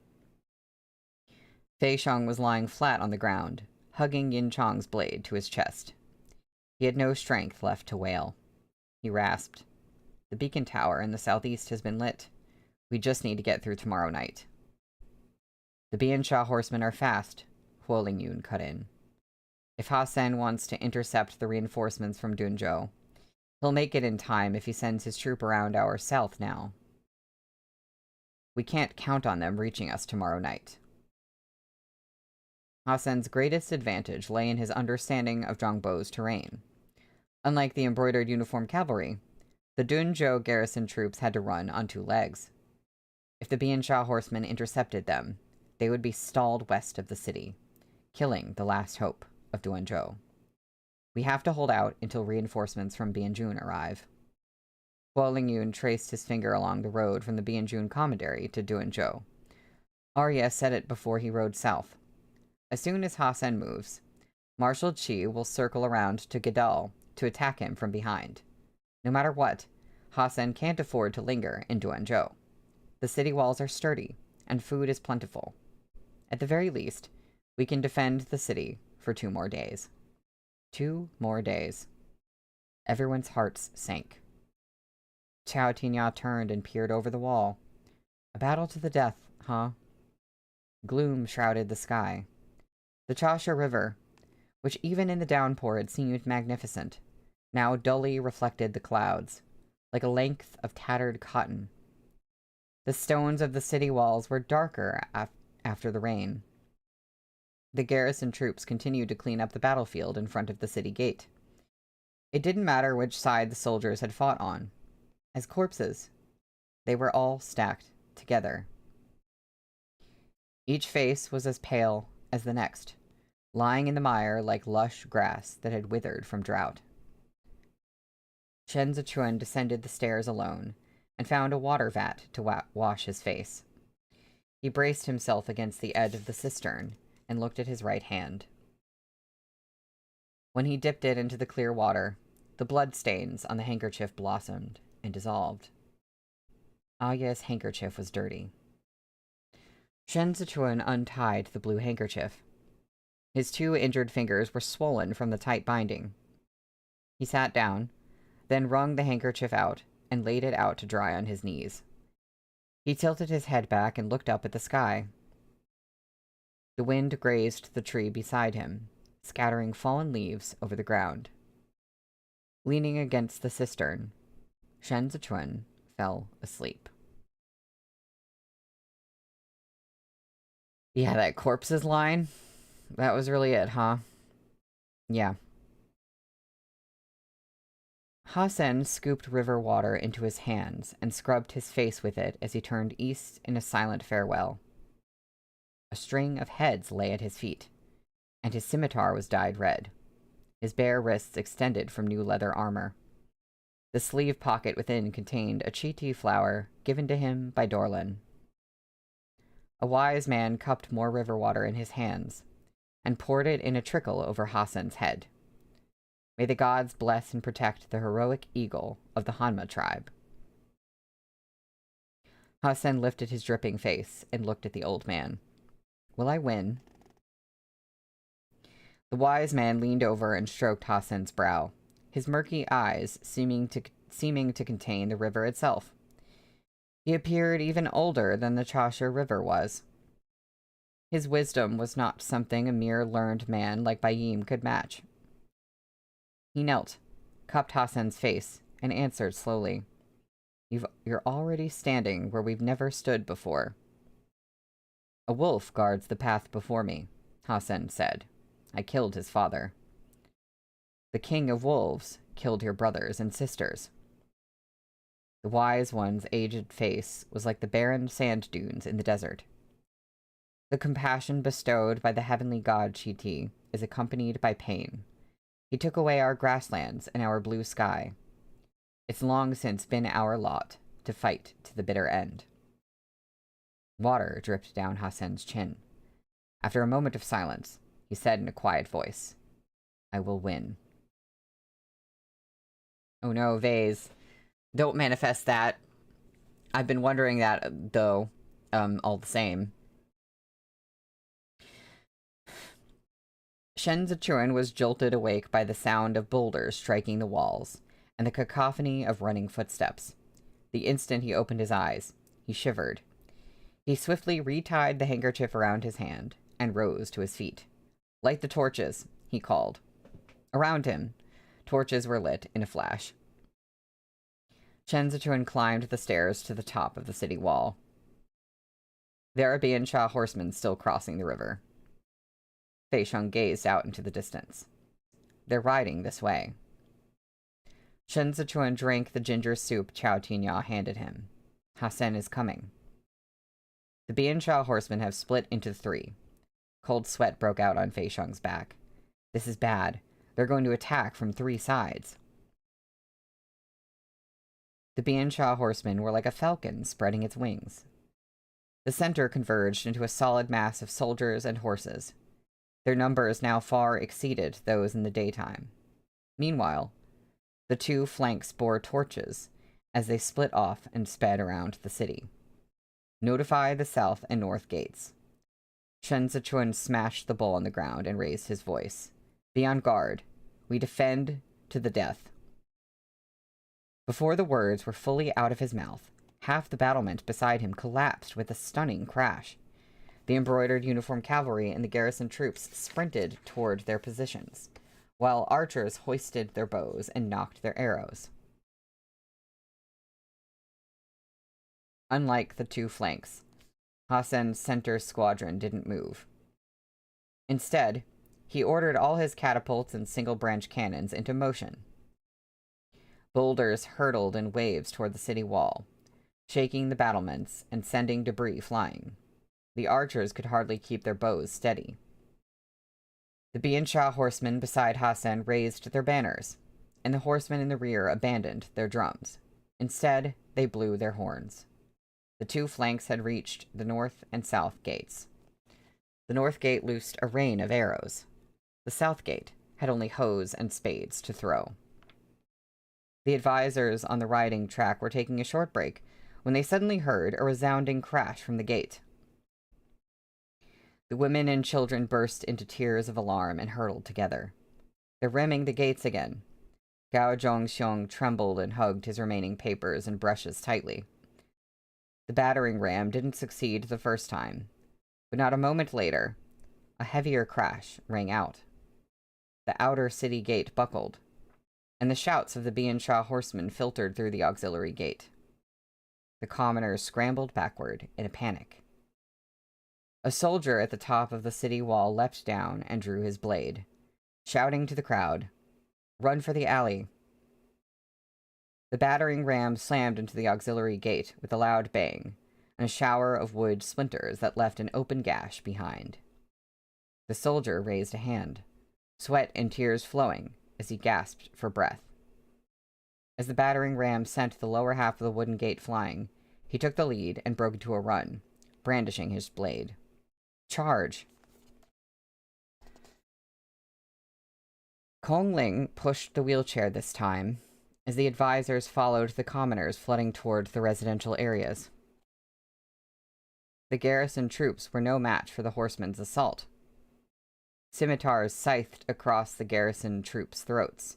Fei Sheng was lying flat on the ground, hugging Yin Chong's blade to his chest. He had no strength left to wail. He rasped. The beacon tower in the southeast has been lit. We just need to get through tomorrow night. The Biansha horsemen are fast, Huo Lingyun cut in. If Ha Sen wants to intercept the reinforcements from Dunzhou, he'll make it in time if he sends his troop around our south now. We can't count on them reaching us tomorrow night. Ha Sen's greatest advantage lay in his understanding of Zhongbo's terrain. Unlike the embroidered uniform cavalry, the Dunzhou garrison troops had to run on 2 legs. If the Biansha horsemen intercepted them, they would be stalled west of the city, killing the last hope of Duanzhou. We have to hold out until reinforcements from Bianjun arrive. Huo Lingyun traced his finger along the road from the Bianjun commandery to Duanzhou. Arya said it before he rode south. As soon as Ha Sen moves, Marshal Qi will circle around to Gedal to attack him from behind. No matter what, Ha Sen can't afford to linger in Duanzhou. The city walls are sturdy, and food is plentiful. At the very least, we can defend the city for 2 more days. 2 more days. Everyone's hearts sank. Chao Tinya turned and peered over the wall. A battle to the death, huh? Gloom shrouded the sky. The Chasha River, which even in the downpour had seemed magnificent, now dully reflected the clouds, like a length of tattered cotton. The stones of the city walls were darker after the rain. The garrison troops continued to clean up the battlefield in front of the city gate. It didn't matter which side the soldiers had fought on. As corpses, they were all stacked together. Each face was as pale as the next, lying in the mire like lush grass that had withered from drought. Shen Zichuan descended the stairs alone and found a water vat to wash his face. He braced himself against the edge of the cistern and looked at his right hand. When he dipped it into the clear water, the blood stains on the handkerchief blossomed and dissolved. Aya's handkerchief was dirty. Shen Zichuan untied the blue handkerchief. His 2 injured fingers were swollen from the tight binding. He sat down, then wrung the handkerchief out and laid it out to dry on his knees. He tilted his head back and looked up at the sky. The wind grazed the tree beside him, scattering fallen leaves over the ground. Leaning against the cistern, Shen Zichuan fell asleep. Yeah, that corpses line, that was really it, huh? Yeah. Ha Sen scooped river water into his hands and scrubbed his face with it as he turned east in a silent farewell. A string of heads lay at his feet, and his scimitar was dyed red. His bare wrists extended from new leather armor. The sleeve pocket within contained a chi-tea flower given to him by Dorlin. A wise man cupped more river water in his hands and poured it in a trickle over Ha Sen's head. May the gods bless and protect the heroic eagle of the Hanma tribe. Ha Sen lifted his dripping face and looked at the old man. Will I win? The wise man leaned over and stroked Ha Sen's brow, his murky eyes seeming to contain the river itself. He appeared even older than the Chasha River was. His wisdom was not something a mere learned man like Bayim could match. He knelt, cupped Ha Sen's face, and answered slowly. You're already standing where we've never stood before. A wolf guards the path before me, Ha Sen said. I killed his father. The king of wolves killed your brothers and sisters. The wise one's aged face was like the barren sand dunes in the desert. The compassion bestowed by the heavenly god Chi-Ti is accompanied by pain. He took away our grasslands and our blue sky. It's long since been our lot, to fight to the bitter end. Water dripped down Hassan's chin. After a moment of silence, he said in a quiet voice, "I will win." Oh no, Vase. Don't manifest that. I've been wondering that, though, all the same. Shen Zichuan was jolted awake by the sound of boulders striking the walls, and the cacophony of running footsteps. The instant he opened his eyes, he shivered. He swiftly retied the handkerchief around his hand, and rose to his feet. "Light the torches," he called. Around him, torches were lit in a flash. Shen Zichuan climbed the stairs to the top of the city wall. There are Biansha horsemen still crossing the river. Fei Sheng gazed out into the distance. "They're riding this way." Shen Zichuan drank the ginger soup Chao Tinya handed him. "Hassan is coming." The Biansha horsemen have split into three. Cold sweat broke out on Fei Sheng's back. "This is bad. They're going to attack from 3 sides." The Biansha horsemen were like a falcon spreading its wings. The center converged into a solid mass of soldiers and horses. Their numbers now far exceeded those in the daytime. Meanwhile, the 2 flanks bore torches as they split off and sped around the city. "Notify the south and north gates." Shen Zichuan smashed the bowl on the ground and raised his voice. "Be on guard. We defend to the death." Before the words were fully out of his mouth, half the battlement beside him collapsed with a stunning crash. The embroidered uniformed cavalry and the garrison troops sprinted toward their positions, while archers hoisted their bows and nocked their arrows. Unlike the 2 flanks, Hassan's center squadron didn't move. Instead, he ordered all his catapults and single-branch cannons into motion. Boulders hurtled in waves toward the city wall, shaking the battlements and sending debris flying. The archers could hardly keep their bows steady. The Biansha horsemen beside Hassan raised their banners, and the horsemen in the rear abandoned their drums. Instead, they blew their horns. The 2 flanks had reached the north and south gates. The north gate loosed a rain of arrows. The south gate had only hoes and spades to throw. The advisors on the riding track were taking a short break when they suddenly heard a resounding crash from the gate. The women and children burst into tears of alarm and hurtled together. "They're ramming the gates again." Gao Zhongxiong trembled and hugged his remaining papers and brushes tightly. The battering ram didn't succeed the first time, but not a moment later, a heavier crash rang out. The outer city gate buckled, and the shouts of the Biansha horsemen filtered through the auxiliary gate. The commoners scrambled backward in a panic. A soldier at the top of the city wall leapt down and drew his blade, shouting to the crowd, "Run for the alley." The battering ram slammed into the auxiliary gate with a loud bang, and a shower of wood splinters that left an open gash behind. The soldier raised a hand, sweat and tears flowing as he gasped for breath. As the battering ram sent the lower half of the wooden gate flying, he took the lead and broke into a run, brandishing his blade. "Charge!" Kong Ling pushed the wheelchair this time, as the advisors followed the commoners flooding toward the residential areas. The garrison troops were no match for the horsemen's assault. Scimitars scythed across the garrison troops' throats,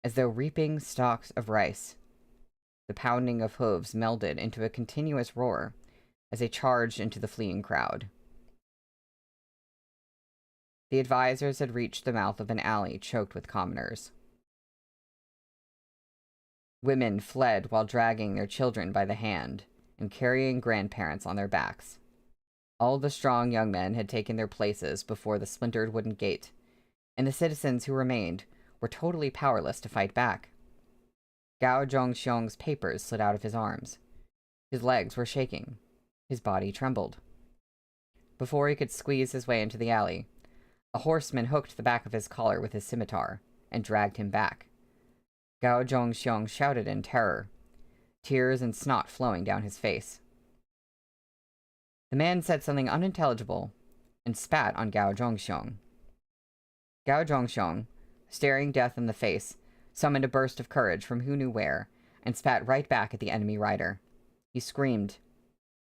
as though reaping stalks of rice. The pounding of hooves melded into a continuous roar as they charged into the fleeing crowd. The advisors had reached the mouth of an alley choked with commoners. Women fled while dragging their children by the hand and carrying grandparents on their backs. All the strong young men had taken their places before the splintered wooden gate, and the citizens who remained were totally powerless to fight back. Gao Zhongxiong's papers slid out of his arms. His legs were shaking. His body trembled. Before he could squeeze his way into the alley, a horseman hooked the back of his collar with his scimitar and dragged him back. Gao Zhongxiong shouted in terror. tears and snot flowing down his face. The man said something unintelligible and spat on Gao Zhongxiong. Gao Zhongxiong, staring death in the face, summoned a burst of courage from who knew where and spat right back at the enemy rider. He screamed.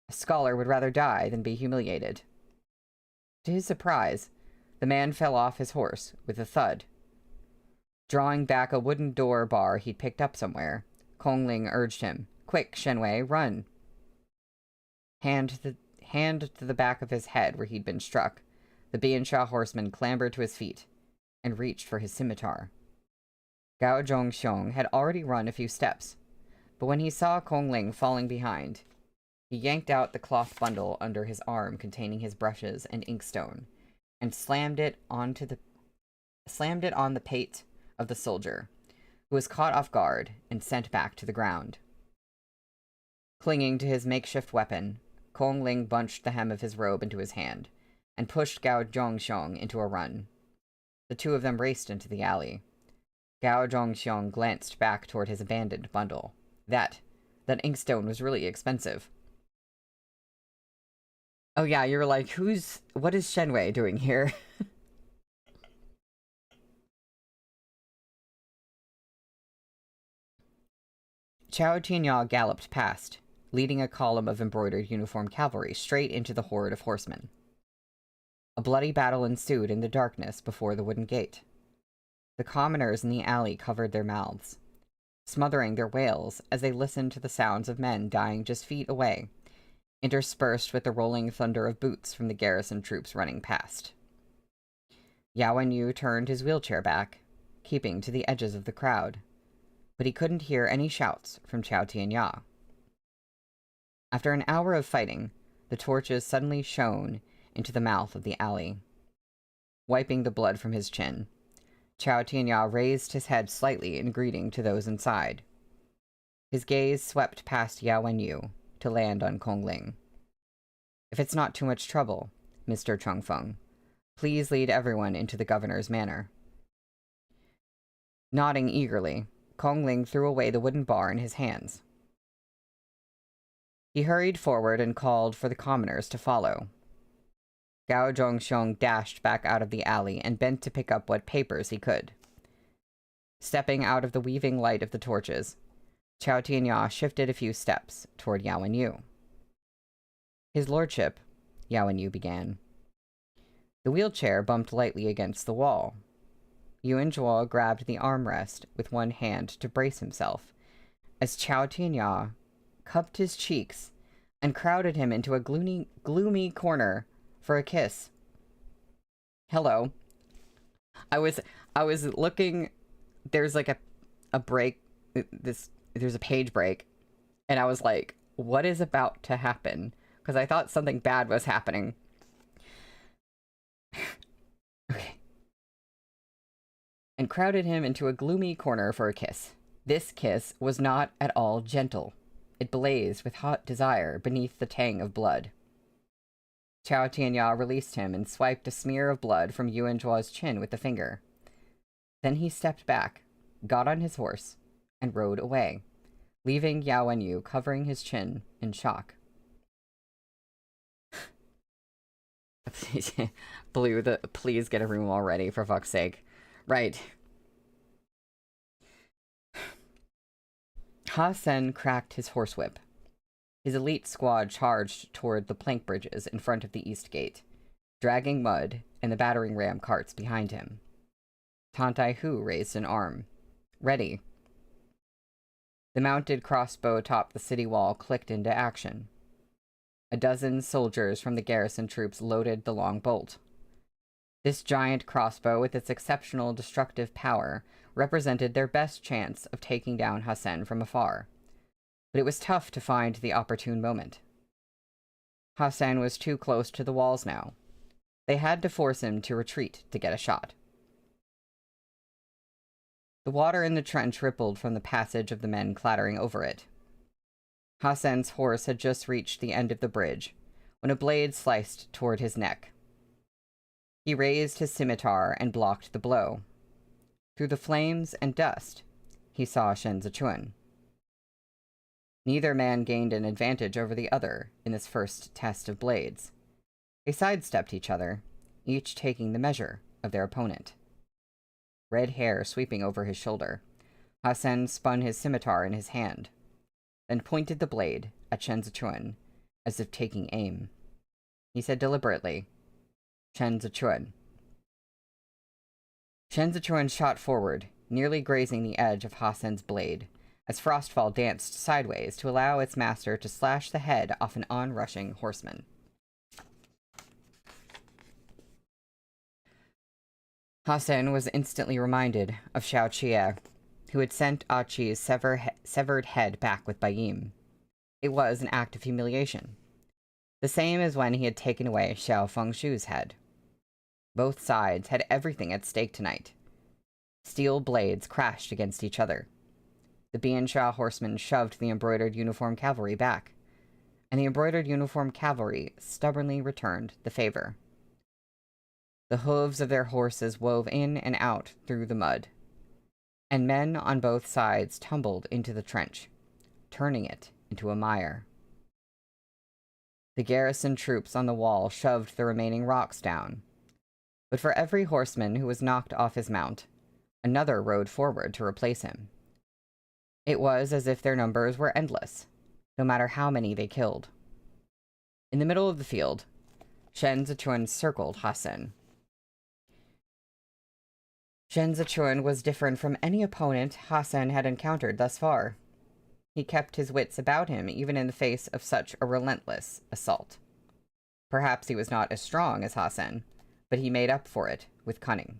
A scholar would rather die than be humiliated. To his surprise, the man fell off his horse with a thud. Drawing back a wooden door bar he'd picked up somewhere, Kongling urged him, "Quick, Shenwei, run!" Hand to the back of his head where he'd been struck, the Biansha horseman clambered to his feet and reached for his scimitar. Gao Zhongxiong had already run a few steps, but when he saw Kongling falling behind, he yanked out the cloth bundle under his arm containing his brushes and inkstone, and slammed it on the pate of the soldier, who was caught off guard and sent back to the ground. Clinging to his makeshift weapon, Kongling bunched the hem of his robe into his hand, and pushed Gao Zhongxiong into a run. The two of them raced into the alley. Gao Zhongxiong glanced back toward his abandoned bundle. That inkstone was really expensive. Oh yeah, you're like, what is Shenwei doing here? Chao Tianya galloped past, leading a column of embroidered uniformed cavalry straight into the horde of horsemen. A bloody battle ensued in the darkness before the wooden gate. The commoners in the alley covered their mouths, smothering their wails as they listened to the sounds of men dying just feet away, interspersed with the rolling thunder of boots from the garrison troops running past. Yao Yu turned his wheelchair back, keeping to the edges of the crowd, but he couldn't hear any shouts from Chao Tianya. After an hour of fighting, the torches suddenly shone into the mouth of the alley. Wiping the blood from his chin, Chao Tianya raised his head slightly in greeting to those inside. His gaze swept past Yao Yu to land on Kongling. "If it's not too much trouble, Mr. Chongfeng, please lead everyone into the governor's manor." Nodding eagerly, Kongling threw away the wooden bar in his hands. He hurried forward and called for the commoners to follow. Gao Zhongxiong dashed back out of the alley and bent to pick up what papers he could. Stepping out of the weaving light of the torches, Chao Tianya shifted a few steps toward Yao Yu. "His lordship," Yao Yu began. The wheelchair bumped lightly against the wall. Yuan Zhuo grabbed the armrest with one hand to brace himself, as Chao Tianya cupped his cheeks and crowded him into a gloomy corner for a kiss. "Hello." I was looking, there's like a break, there's a page break, and I was like, what is about to happen? Because I thought something bad was happening. Okay. And crowded him into a gloomy corner for a kiss. This kiss was not at all gentle. It blazed with hot desire beneath the tang of blood. Chao Tianya released him and swiped a smear of blood from Yuan Zhuo's chin with the finger. Then he stepped back, got on his horse, and rode away, leaving Yao Yu covering his chin in shock. Blue, please get a room already, for fuck's sake. Right. Ha Sen cracked his horsewhip. His elite squad charged toward the plank bridges in front of the east gate, dragging mud and the battering ram carts behind him. Tantai Hu raised an arm. Ready. The mounted crossbow atop the city wall clicked into action. A dozen soldiers from the garrison troops loaded the long bolt. This giant crossbow, with its exceptional destructive power, represented their best chance of taking down Ha Sen from afar. But it was tough to find the opportune moment. Ha Sen was too close to the walls now. They had to force him to retreat to get a shot. The water in the trench rippled from the passage of the men clattering over it. Ha Sen's horse had just reached the end of the bridge, when a blade sliced toward his neck. He raised his scimitar and blocked the blow. Through the flames and dust, he saw Shen Zichuan. Neither man gained an advantage over the other in this first test of blades. They sidestepped each other, each taking the measure of their opponent. Red hair sweeping over his shoulder, Hasen spun his scimitar in his hand, then pointed the blade at Shen Zichuan as if taking aim. He said deliberately, "Shen Zichuan." Shen Zichuan shot forward, nearly grazing the edge of Hasen's blade, as Frostfall danced sideways to allow its master to slash the head off an onrushing horseman. Hasen was instantly reminded of Xiao Qie, who had sent Aqi's severed head back with Bayim. It was an act of humiliation, the same as when he had taken away Xiao Fengshu's head. Both sides had everything at stake tonight. Steel blades crashed against each other. The Biansha horsemen shoved the embroidered uniform cavalry back, and the embroidered uniform cavalry stubbornly returned the favor. The hooves of their horses wove in and out through the mud, and men on both sides tumbled into the trench, turning it into a mire. The garrison troops on the wall shoved the remaining rocks down, but for every horseman who was knocked off his mount, another rode forward to replace him. It was as if their numbers were endless, no matter how many they killed. In the middle of the field, Shen Zichuan circled Hasen. Shen Zichuan was different from any opponent Hasen had encountered thus far. He kept his wits about him even in the face of such a relentless assault. Perhaps he was not as strong as Hasen, but he made up for it with cunning.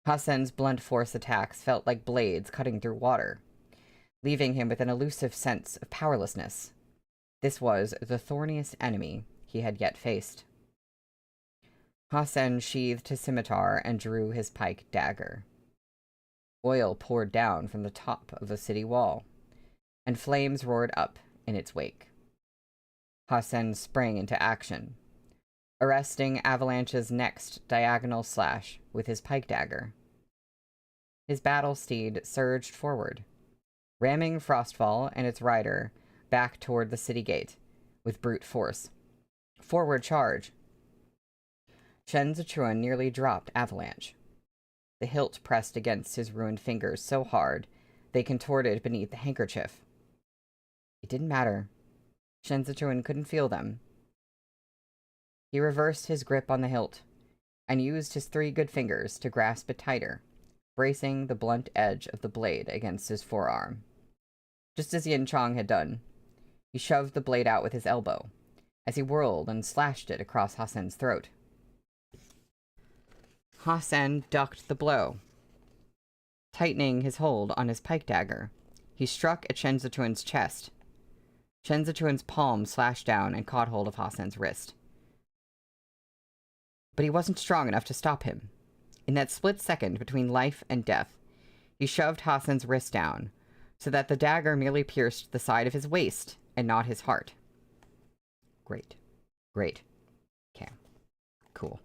Hasen's blunt force attacks felt like blades cutting through water, leaving him with an elusive sense of powerlessness. This was the thorniest enemy he had yet faced. Hasen sheathed his scimitar and drew his pike dagger. Oil poured down from the top of the city wall, and flames roared up in its wake. Hasen sprang into action, arresting Avalanche's next diagonal slash with his pike dagger. His battle steed surged forward, ramming Frostfall and its rider back toward the city gate with brute force. Forward charge! Shen Zichuan nearly dropped Avalanche. The hilt pressed against his ruined fingers so hard they contorted beneath the handkerchief. It didn't matter. Shen Zichuan couldn't feel them. He reversed his grip on the hilt and used his 3 good fingers to grasp it tighter, bracing the blunt edge of the blade against his forearm. Just as Yin Chong had done, he shoved the blade out with his elbow as he whirled and slashed it across Hasen's throat. Hasen ducked the blow. Tightening his hold on his pike dagger, he struck at Shen Zichuan's chest. Shen Zichuan's palm slashed down and caught hold of Hasen's wrist. But he wasn't strong enough to stop him. In that split second between life and death, he shoved Hasen's wrist down, so that the dagger merely pierced the side of his waist and not his heart. Great. Great. Okay. Cool.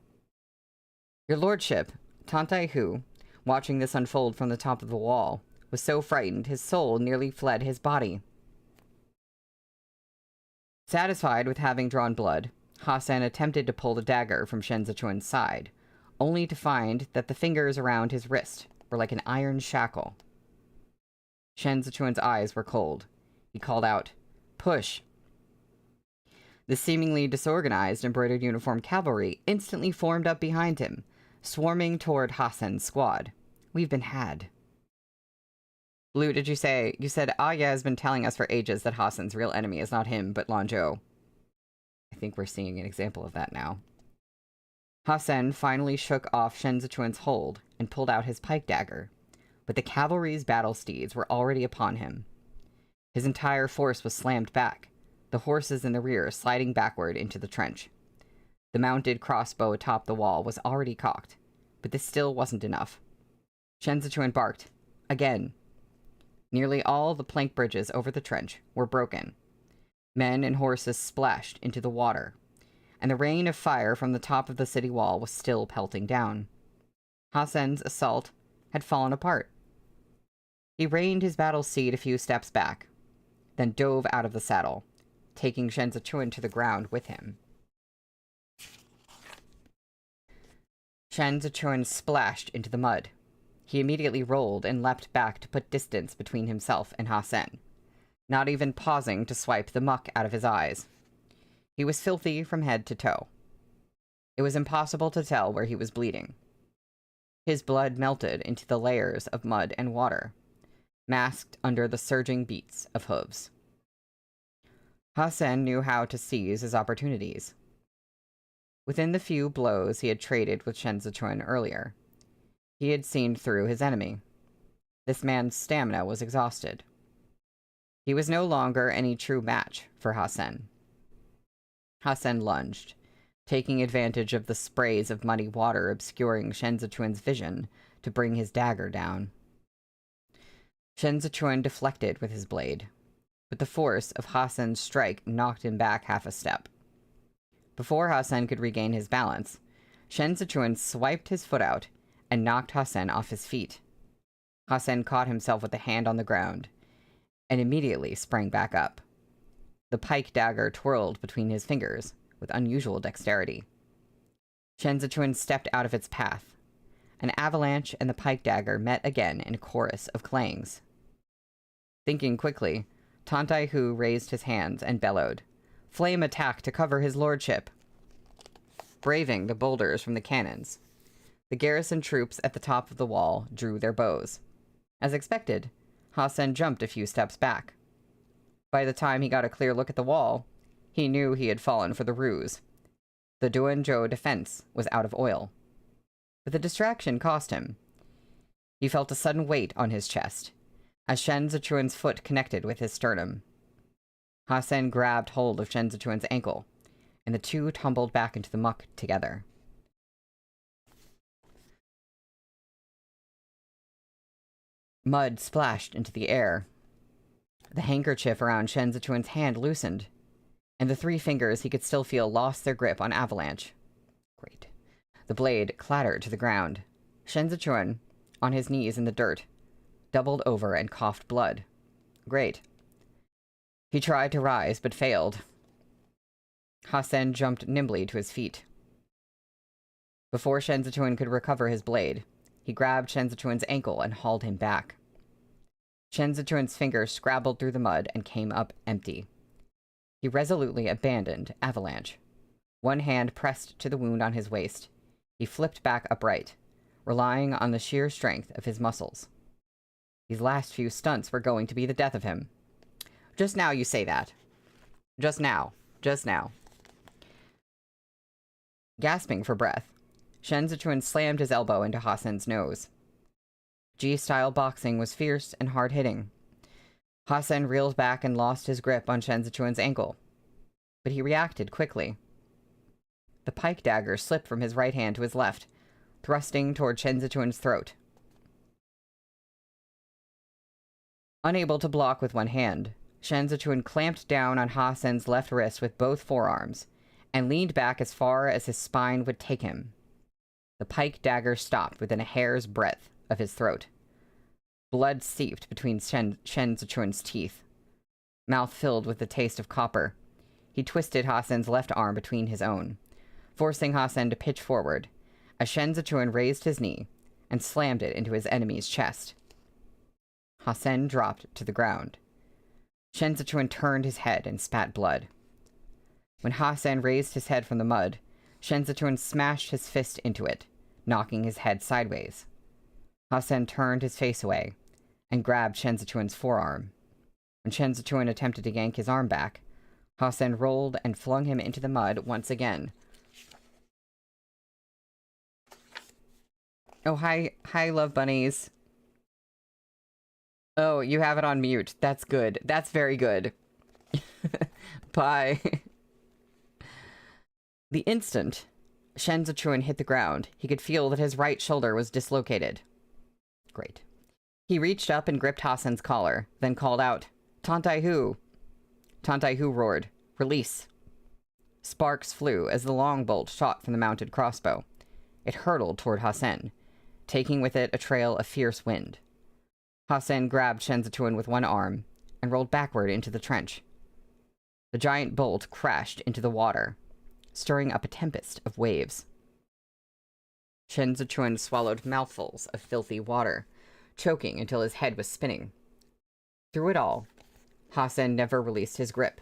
Your lordship, Tantai Hu, watching this unfold from the top of the wall, was so frightened his soul nearly fled his body. Satisfied with having drawn blood, Hasen attempted to pull the dagger from Shen Zichuan's side, only to find that the fingers around his wrist were like an iron shackle. Shen Zichuan's eyes were cold. He called out, "Push!" The seemingly disorganized embroidered uniform cavalry instantly formed up behind him, swarming toward Hasen's squad. We've been had. Blue, did you say? You said Aya has been telling us for ages that Hasen's real enemy is not him, but Lanzhou. I think we're seeing an example of that now. Hasen finally shook off Shen Zichuan's hold and pulled out his pike dagger, but the cavalry's battle steeds were already upon him. His entire force was slammed back, the horses in the rear sliding backward into the trench. The mounted crossbow atop the wall was already cocked, but this still wasn't enough. Shen Zichuan barked, again. Nearly all the plank bridges over the trench were broken. Men and horses splashed into the water, and the rain of fire from the top of the city wall was still pelting down. Hasen's assault had fallen apart. He reined his battle steed a few steps back. then dove out of the saddle, taking Shen Zichuan to the ground with him. Shen Zichuan splashed into the mud. He immediately rolled and leapt back to put distance between himself and Ha Sen, not even pausing to swipe the muck out of his eyes. He was filthy from head to toe. It was impossible to tell where he was bleeding. His blood melted into the layers of mud and water, masked under the surging beats of hooves. Ha Sen knew how to seize his opportunities. Within the few blows he had traded with Shen Zichuan earlier, he had seen through his enemy. This man's stamina was exhausted. He was no longer any true match for Ha Sen. Ha Sen lunged, taking advantage of the sprays of muddy water obscuring Shen Zichuan's vision to bring his dagger down. Shen Zichuan deflected with his blade, but the force of Ha Sen's strike knocked him back half a step. Before Ha Sen could regain his balance, Shen Zichuan swiped his foot out and knocked Ha Sen off his feet. Ha Sen caught himself with a hand on the ground and immediately sprang back up. The pike dagger twirled between his fingers with unusual dexterity. Shen Zichuan stepped out of its path. An avalanche and the pike dagger met again in a chorus of clangs. Thinking quickly, Tantai Hu raised his hands and bellowed, "Flame attack to cover his lordship!" Braving the boulders from the cannons, the garrison troops at the top of the wall drew their bows. As expected, Ha Sen jumped a few steps back. By the time he got a clear look at the wall, he knew he had fallen for the ruse. The Duanzhou defense was out of oil. But the distraction cost him. He felt a sudden weight on his chest, as Shen Zichuan's foot connected with his sternum. Ha Sen grabbed hold of Shen Zichuan's ankle, and the two tumbled back into the muck together. Mud splashed into the air. The handkerchief around Shen Zichuan's hand loosened, and the three fingers he could still feel lost their grip on Avalanche. Great. The blade clattered to the ground. Shen Zichuan, on his knees in the dirt, doubled over and coughed blood. Great. He tried to rise, but failed. Ha Sen jumped nimbly to his feet. Before Shen Zichuan could recover his blade, he grabbed Shen Zichuan's ankle and hauled him back. Shen Zichuan's fingers scrabbled through the mud and came up empty. He resolutely abandoned Avalanche. One hand pressed to the wound on his waist. He flipped back upright, relying on the sheer strength of his muscles. These last few stunts were going to be the death of him. Just now you say that. Just now. Just now. Gasping for breath, Shen Zichuan slammed his elbow into Ha Sen's nose. G-style boxing was fierce and hard-hitting. Ha Sen reeled back and lost his grip on Shen Zichuan's ankle, but he reacted quickly. The pike dagger slipped from his right hand to his left, thrusting toward Shen Zichuan's throat. Unable to block with one hand, Shen Zichuan clamped down on Ha Sen's left wrist with both forearms, and leaned back as far as his spine would take him. The pike dagger stopped within a hair's breadth of his throat. Blood seeped between Shen Zichuan's teeth. Mouth filled with the taste of copper, he twisted Ha Sen's left arm between his own, forcing Ha Sen to pitch forward, as Shen Zichuan raised his knee and slammed it into his enemy's chest. Ha Sen dropped to the ground. Shen Zichuan turned his head and spat blood. When Ha Sen raised his head from the mud, Shen Zichuan smashed his fist into it, knocking his head sideways. Ha Sen turned his face away and grabbed Shen Zichuan's forearm. When Shen Zichuan attempted to yank his arm back, Ha Sen rolled and flung him into the mud once again. Oh, hi, love bunnies. Oh, you have it on mute. That's good. That's very good. Bye. The instant Shen Zichuan hit the ground, he could feel that his right shoulder was dislocated. Great. He reached up and gripped Ha Sen's collar, then called out, "Tantai Hu!" Tantai Hu roared, "Release!" Sparks flew as the long bolt shot from the mounted crossbow. It hurtled toward Ha Sen, taking with it a trail of fierce wind. Ha Sen grabbed Shen Zichuan with one arm and rolled backward into the trench. The giant bolt crashed into the water, stirring up a tempest of waves. Chen Zichuan swallowed mouthfuls of filthy water, choking until his head was spinning. Through it all, Hasen never released his grip.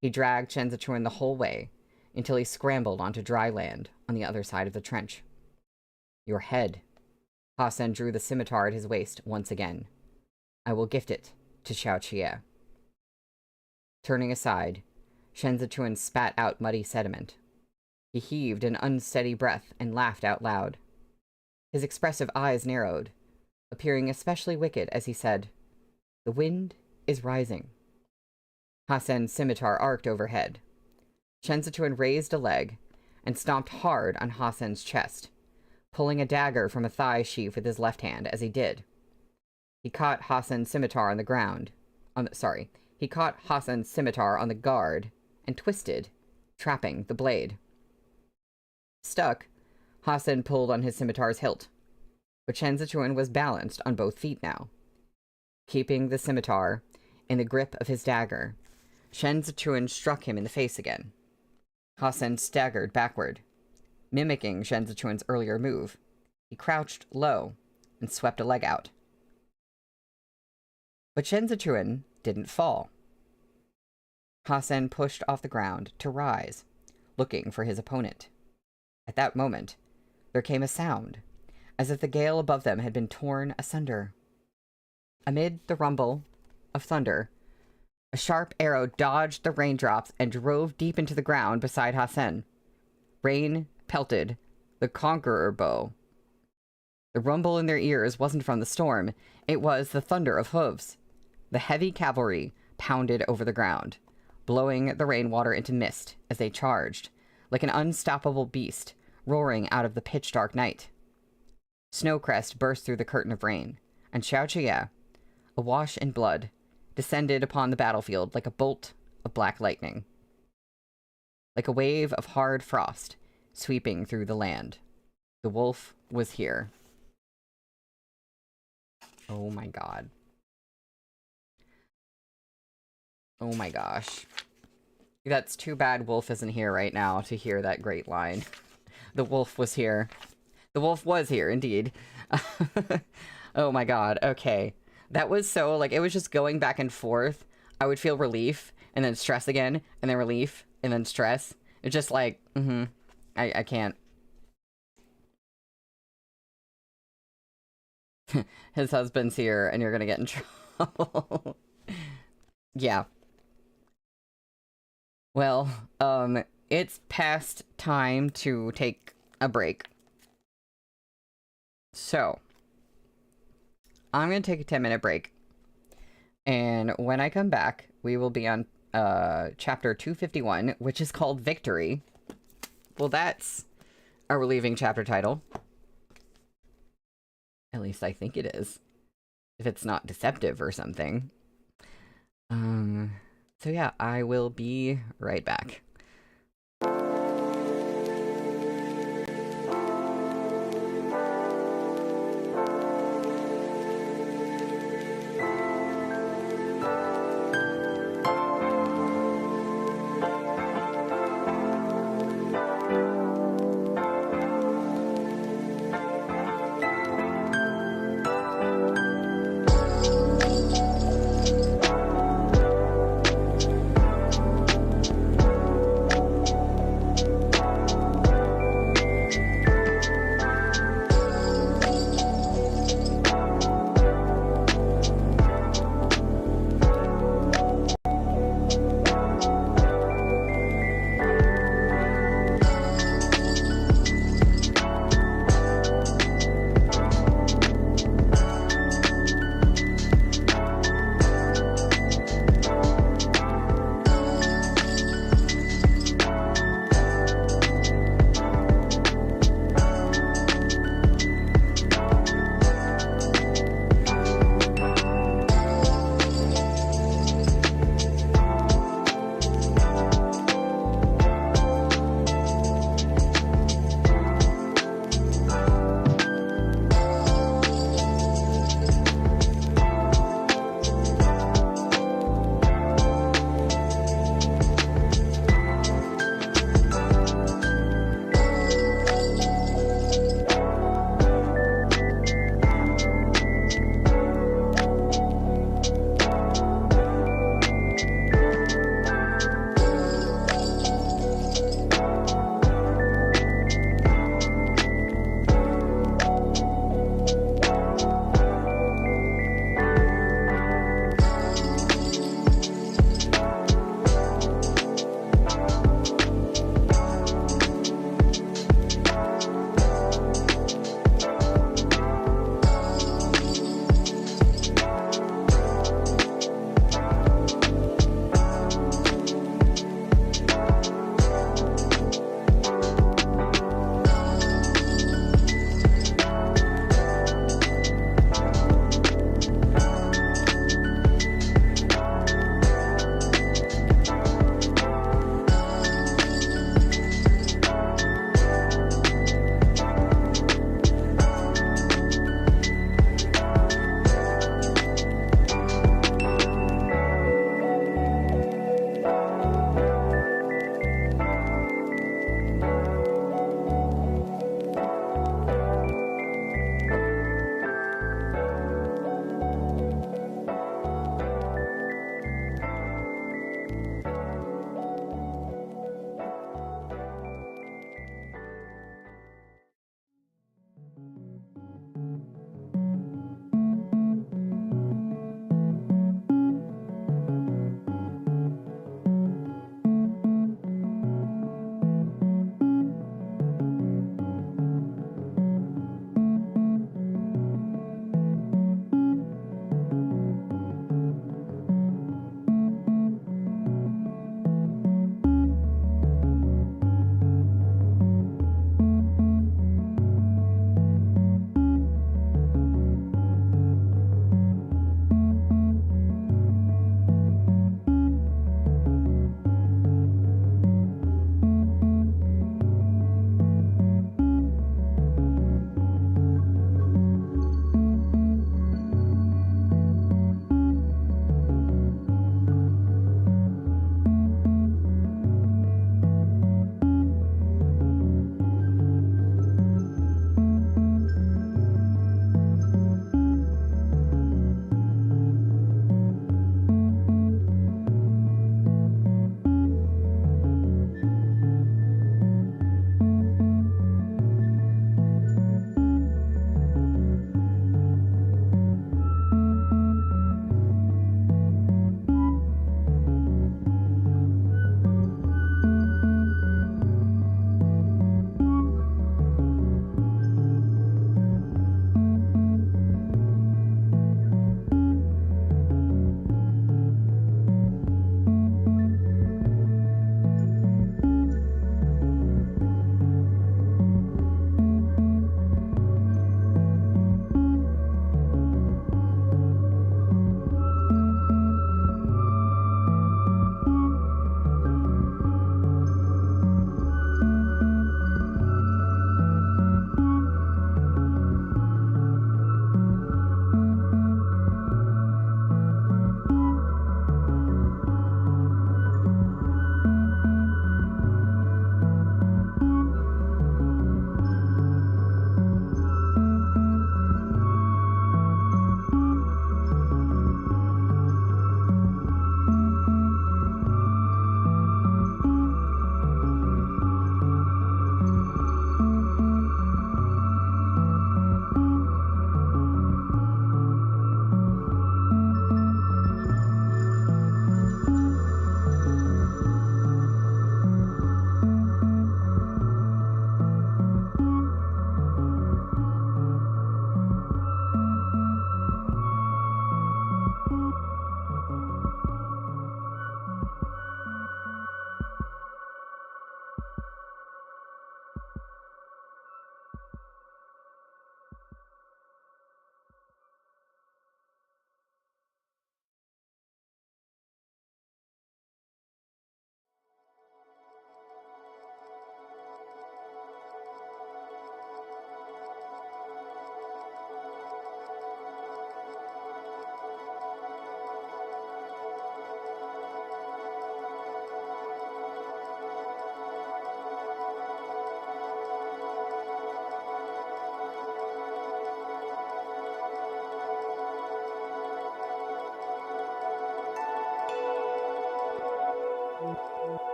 He dragged Chen Zichuan the whole way, until he scrambled onto dry land on the other side of the trench. Your head. Hasen drew the scimitar at his waist once again. I will gift it to Xiao Qie. Turning aside, Chen Zichuan spat out muddy sediment. He heaved an unsteady breath and laughed out loud. His expressive eyes narrowed, appearing especially wicked as he said, The wind is rising. Hasen's scimitar arced overhead. Chen Zichuan raised a leg and stomped hard on Hasen's chest, pulling a dagger from a thigh sheath with his left hand as he did. He caught Hasen's scimitar on the ground. He caught Hasen's scimitar on the guard and twisted, trapping the blade. Stuck, Hasen pulled on his scimitar's hilt, but Chen Zichuan was balanced on both feet now. Keeping the scimitar in the grip of his dagger, Chen Zichuan struck him in the face again. Hasen staggered backward, mimicking Chen Zichuan's earlier move. He crouched low and swept a leg out. But Chen Zichuan didn't fall. Hasen pushed off the ground to rise, looking for his opponent. At that moment, there came a sound, as if the gale above them had been torn asunder. Amid the rumble of thunder, a sharp arrow dodged the raindrops and drove deep into the ground beside Hasen. Rain pelted the conqueror bow. The rumble in their ears wasn't from the storm, it was the thunder of hooves. The heavy cavalry pounded over the ground, blowing the rainwater into mist as they charged, like an unstoppable beast roaring out of the pitch-dark night. Snowcrest burst through the curtain of rain, and Xiao Qie, awash in blood, descended upon the battlefield like a bolt of black lightning. Like a wave of hard frost sweeping through the land. The wolf was here. Oh my god. Oh my gosh. That's too bad Wolf isn't here right now to hear that great line. The wolf was here. The wolf was here, indeed. Oh my god, okay. That was so, like, it was just going back and forth. I would feel relief, and then stress again, and then relief, and then stress. It's just like, I can't. His husband's here, and you're gonna get in trouble. Yeah. Well, it's past time to take a break. So, I'm going to take a 10-minute break. And when I come back, we will be on chapter 251, which is called Victory. Well, that's a relieving chapter title. At least I think it is. If it's not deceptive or something. So yeah, I will be right back.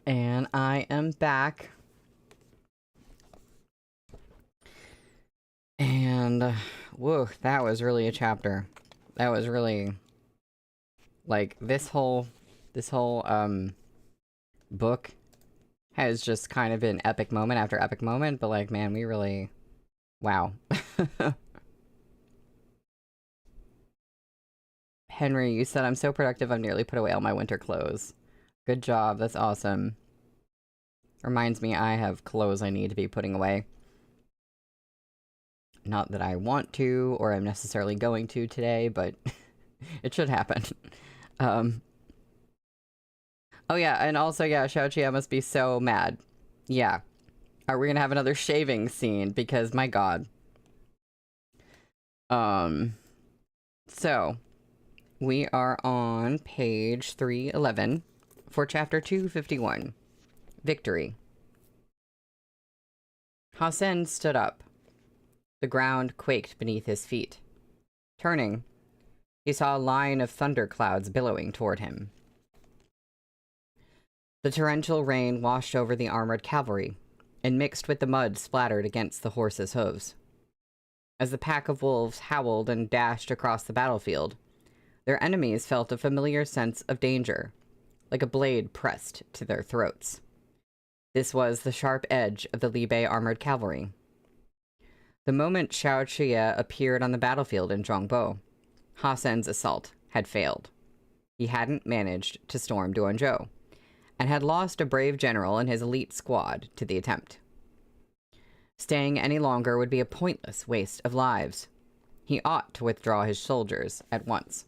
And I am back. And, whoa, that was really a chapter. That was really, like, this whole, book has just kind of been epic moment after epic moment, but, like, man, we really, wow. Henry, you said, I'm so productive, I've nearly put away all my winter clothes. Good job, that's awesome. Reminds me I have clothes I need to be putting away. Not that I want to, or I'm necessarily going to today, but it should happen. Oh yeah, and also, yeah, Xiaoqia must be so mad. Yeah. Are we gonna have another shaving scene? Because, my god. So, we are on page 311 for chapter 251. Victory. Hasen stood up. The ground quaked beneath his feet. Turning, he saw a line of thunder clouds billowing toward him. The torrential rain washed over the armored cavalry and mixed with the mud splattered against the horses' hooves. As the pack of wolves howled and dashed across the battlefield, their enemies felt a familiar sense of danger, like a blade pressed to their throats. This was the sharp edge of the Libe armored cavalry. The moment Xiaoqia appeared on the battlefield in Zhongbo, Hasen's assault had failed. He hadn't managed to storm Duanzhou, and had lost a brave general and his elite squad to the attempt. Staying any longer would be a pointless waste of lives. He ought to withdraw his soldiers at once.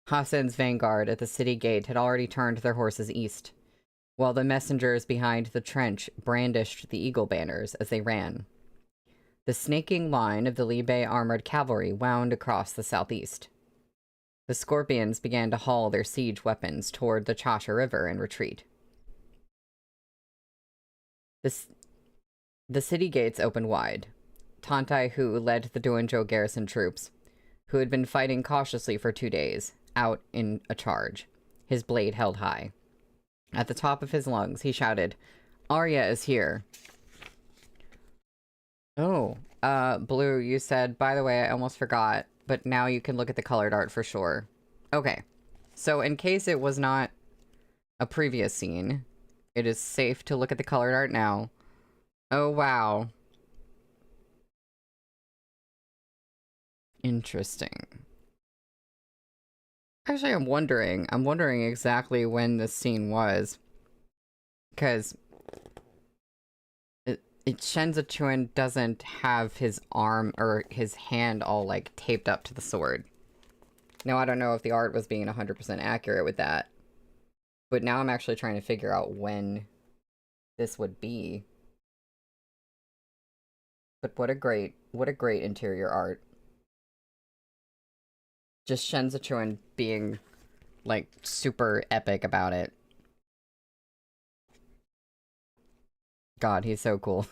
Hasen's vanguard at the city gate had already turned their horses east, while the messengers behind the trench brandished the eagle banners as they ran. The snaking line of the Libe armored cavalry wound across the southeast. The scorpions began to haul their siege weapons toward the Chasha River in retreat. The city gates opened wide. Tantai Hu led the Duanzhou garrison troops, who had been fighting cautiously for 2 days, out in a charge, his blade held high. At the top of his lungs, he shouted, "Arya is here." Oh, Blue, you said, by the way, I almost forgot, but now you can look at the colored art for sure. Okay, so in case it was not a previous scene, it is safe to look at the colored art now. Oh, wow. Interesting. Actually, I'm wondering exactly when this scene was. Because Shen Zichuan doesn't have his arm or his hand all, like, taped up to the sword. Now, I don't know if the art was being 100% accurate with that. But now I'm actually trying to figure out when this would be. But what a great interior art. Just Shen Zichuan being, like, super epic about it. God, he's so cool.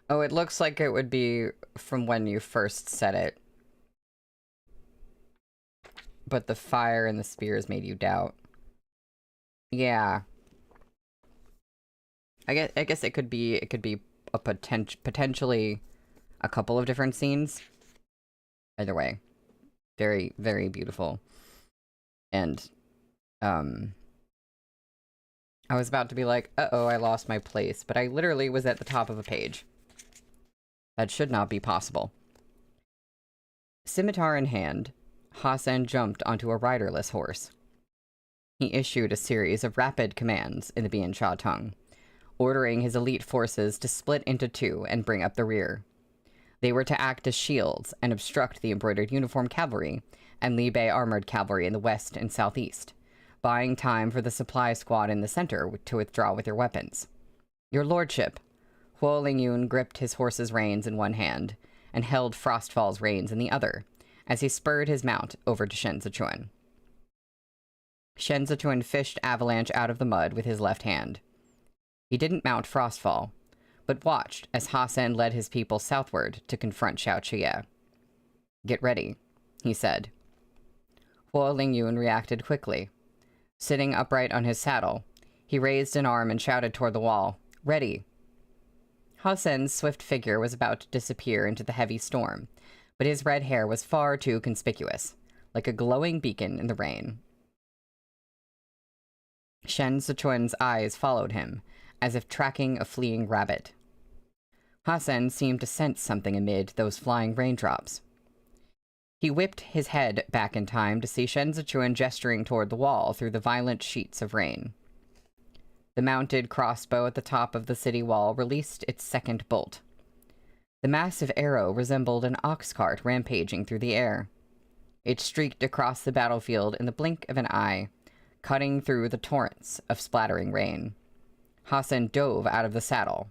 Oh, it looks like it would be from when you first said it. But the fire and the spears made you doubt. Yeah. I guess it could be a potentially a couple of different scenes. Either way. Very, very beautiful. And I was about to be like, uh-oh, I lost my place, but I literally was at the top of a page. That should not be possible. Scimitar in hand, Hasan jumped onto a riderless horse. He issued a series of rapid commands in the Bian Sha tongue, ordering his elite forces to split into two and bring up the rear. They were to act as shields and obstruct the embroidered uniform cavalry and Li Bei armored cavalry in the west and southeast, buying time for the supply squad in the center to withdraw with their weapons. Your lordship. Huo Lingyun gripped his horse's reins in one hand and held Frostfall's reins in the other, as he spurred his mount over to Shen Zichuan. Shen Zichuan fished Avalanche out of the mud with his left hand. He didn't mount Frostfall, but watched as Hasan led his people southward to confront Xiao Qie. "Get ready," he said. Huo Lingyun reacted quickly. Sitting upright on his saddle, he raised an arm and shouted toward the wall, "Ready!" Hasan's swift figure was about to disappear into the heavy storm, but his red hair was far too conspicuous, like a glowing beacon in the rain. Shen Zichuan's eyes followed him, as if tracking a fleeing rabbit. Hasan seemed to sense something amid those flying raindrops. He whipped his head back in time to see Shen Zichuan gesturing toward the wall through the violent sheets of rain. The mounted crossbow at the top of the city wall released its second bolt. The massive arrow resembled an ox cart rampaging through the air. It streaked across the battlefield in the blink of an eye, cutting through the torrents of splattering rain. Hasan dove out of the saddle.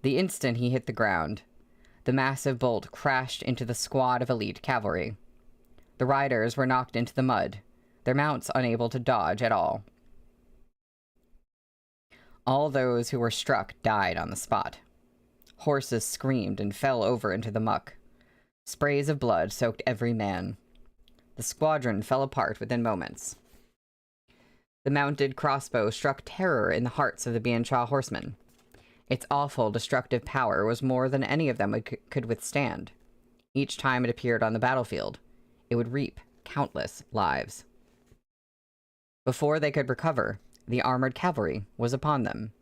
The instant he hit the ground, the massive bolt crashed into the squad of elite cavalry. The riders were knocked into the mud, their mounts unable to dodge at all. All those who were struck died on the spot. Horses screamed and fell over into the muck. Sprays of blood soaked every man. The squadron fell apart within moments. The mounted crossbow struck terror in the hearts of the Bian Sha horsemen. Its awful, destructive power was more than any of them could withstand. Each time it appeared on the battlefield, it would reap countless lives. Before they could recover, the armored cavalry was upon them.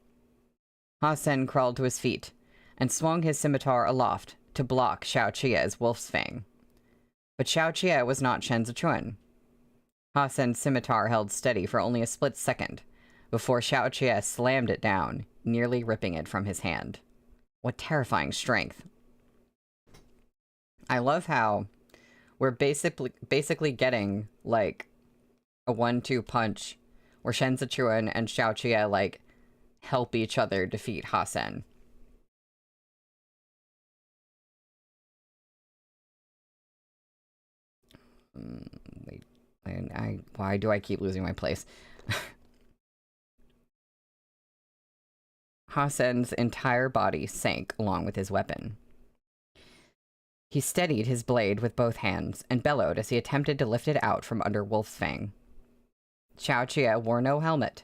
Hasan crawled to his feet and swung his scimitar aloft to block Xiao Qie's wolf's fang. But Xiao Qie was not Shen Zichuan. Hasan's scimitar held steady for only a split second before Xiao Qie slammed it down, nearly ripping it from his hand. What terrifying strength. I love how we're basically getting, like, a 1-2 punch where Shen Zichuan and Xiao Qie, like, help each other defeat Hasan. Wait, why do I keep losing my place? Hasan's entire body sank along with his weapon. He steadied his blade with both hands and bellowed as he attempted to lift it out from under Wolf's Fang. Xiao Jie wore no helmet.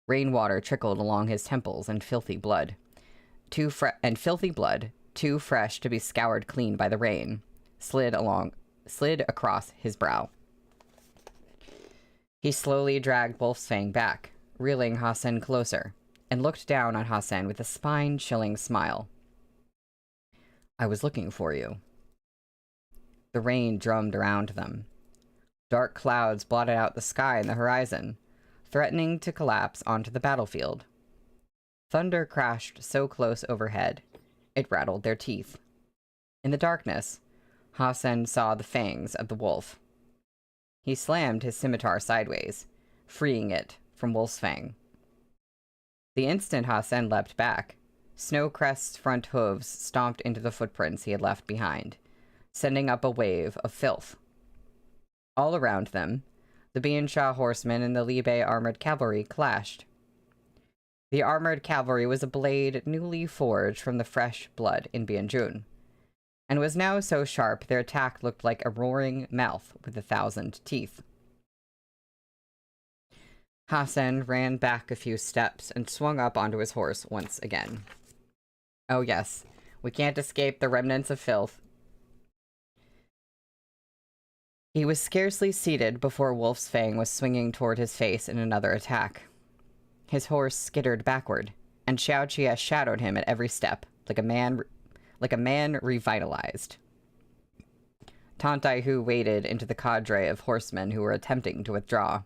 Rainwater trickled along his temples and filthy blood. Too fresh to be scoured clean by the rain, slid across his brow. He slowly dragged Wolf's Fang back, reeling Hasen closer, and looked down on Hasen with a spine-chilling smile. I was looking for you. The rain drummed around them. Dark clouds blotted out the sky and the horizon, threatening to collapse onto the battlefield. Thunder crashed so close overhead, it rattled their teeth. In the darkness, Hasen saw the fangs of the wolf. He slammed his scimitar sideways, freeing it from Wolf's Fang. The instant Hasen leapt back, Snowcrest's front hooves stomped into the footprints he had left behind, sending up a wave of filth. All around them, the Biansha horsemen and the Libe armored cavalry clashed. The armored cavalry was a blade newly forged from the fresh blood in Bianjun, and was now so sharp their attack looked like a roaring mouth with 1,000 teeth. Hasen ran back a few steps and swung up onto his horse once again. Oh yes, we can't escape the remnants of filth. He was scarcely seated before Wolf's Fang was swinging toward his face in another attack. His horse skittered backward, and Xiao Jie shadowed him at every step, like a man revitalized. Tantai Hu waded into the cadre of horsemen who were attempting to withdraw.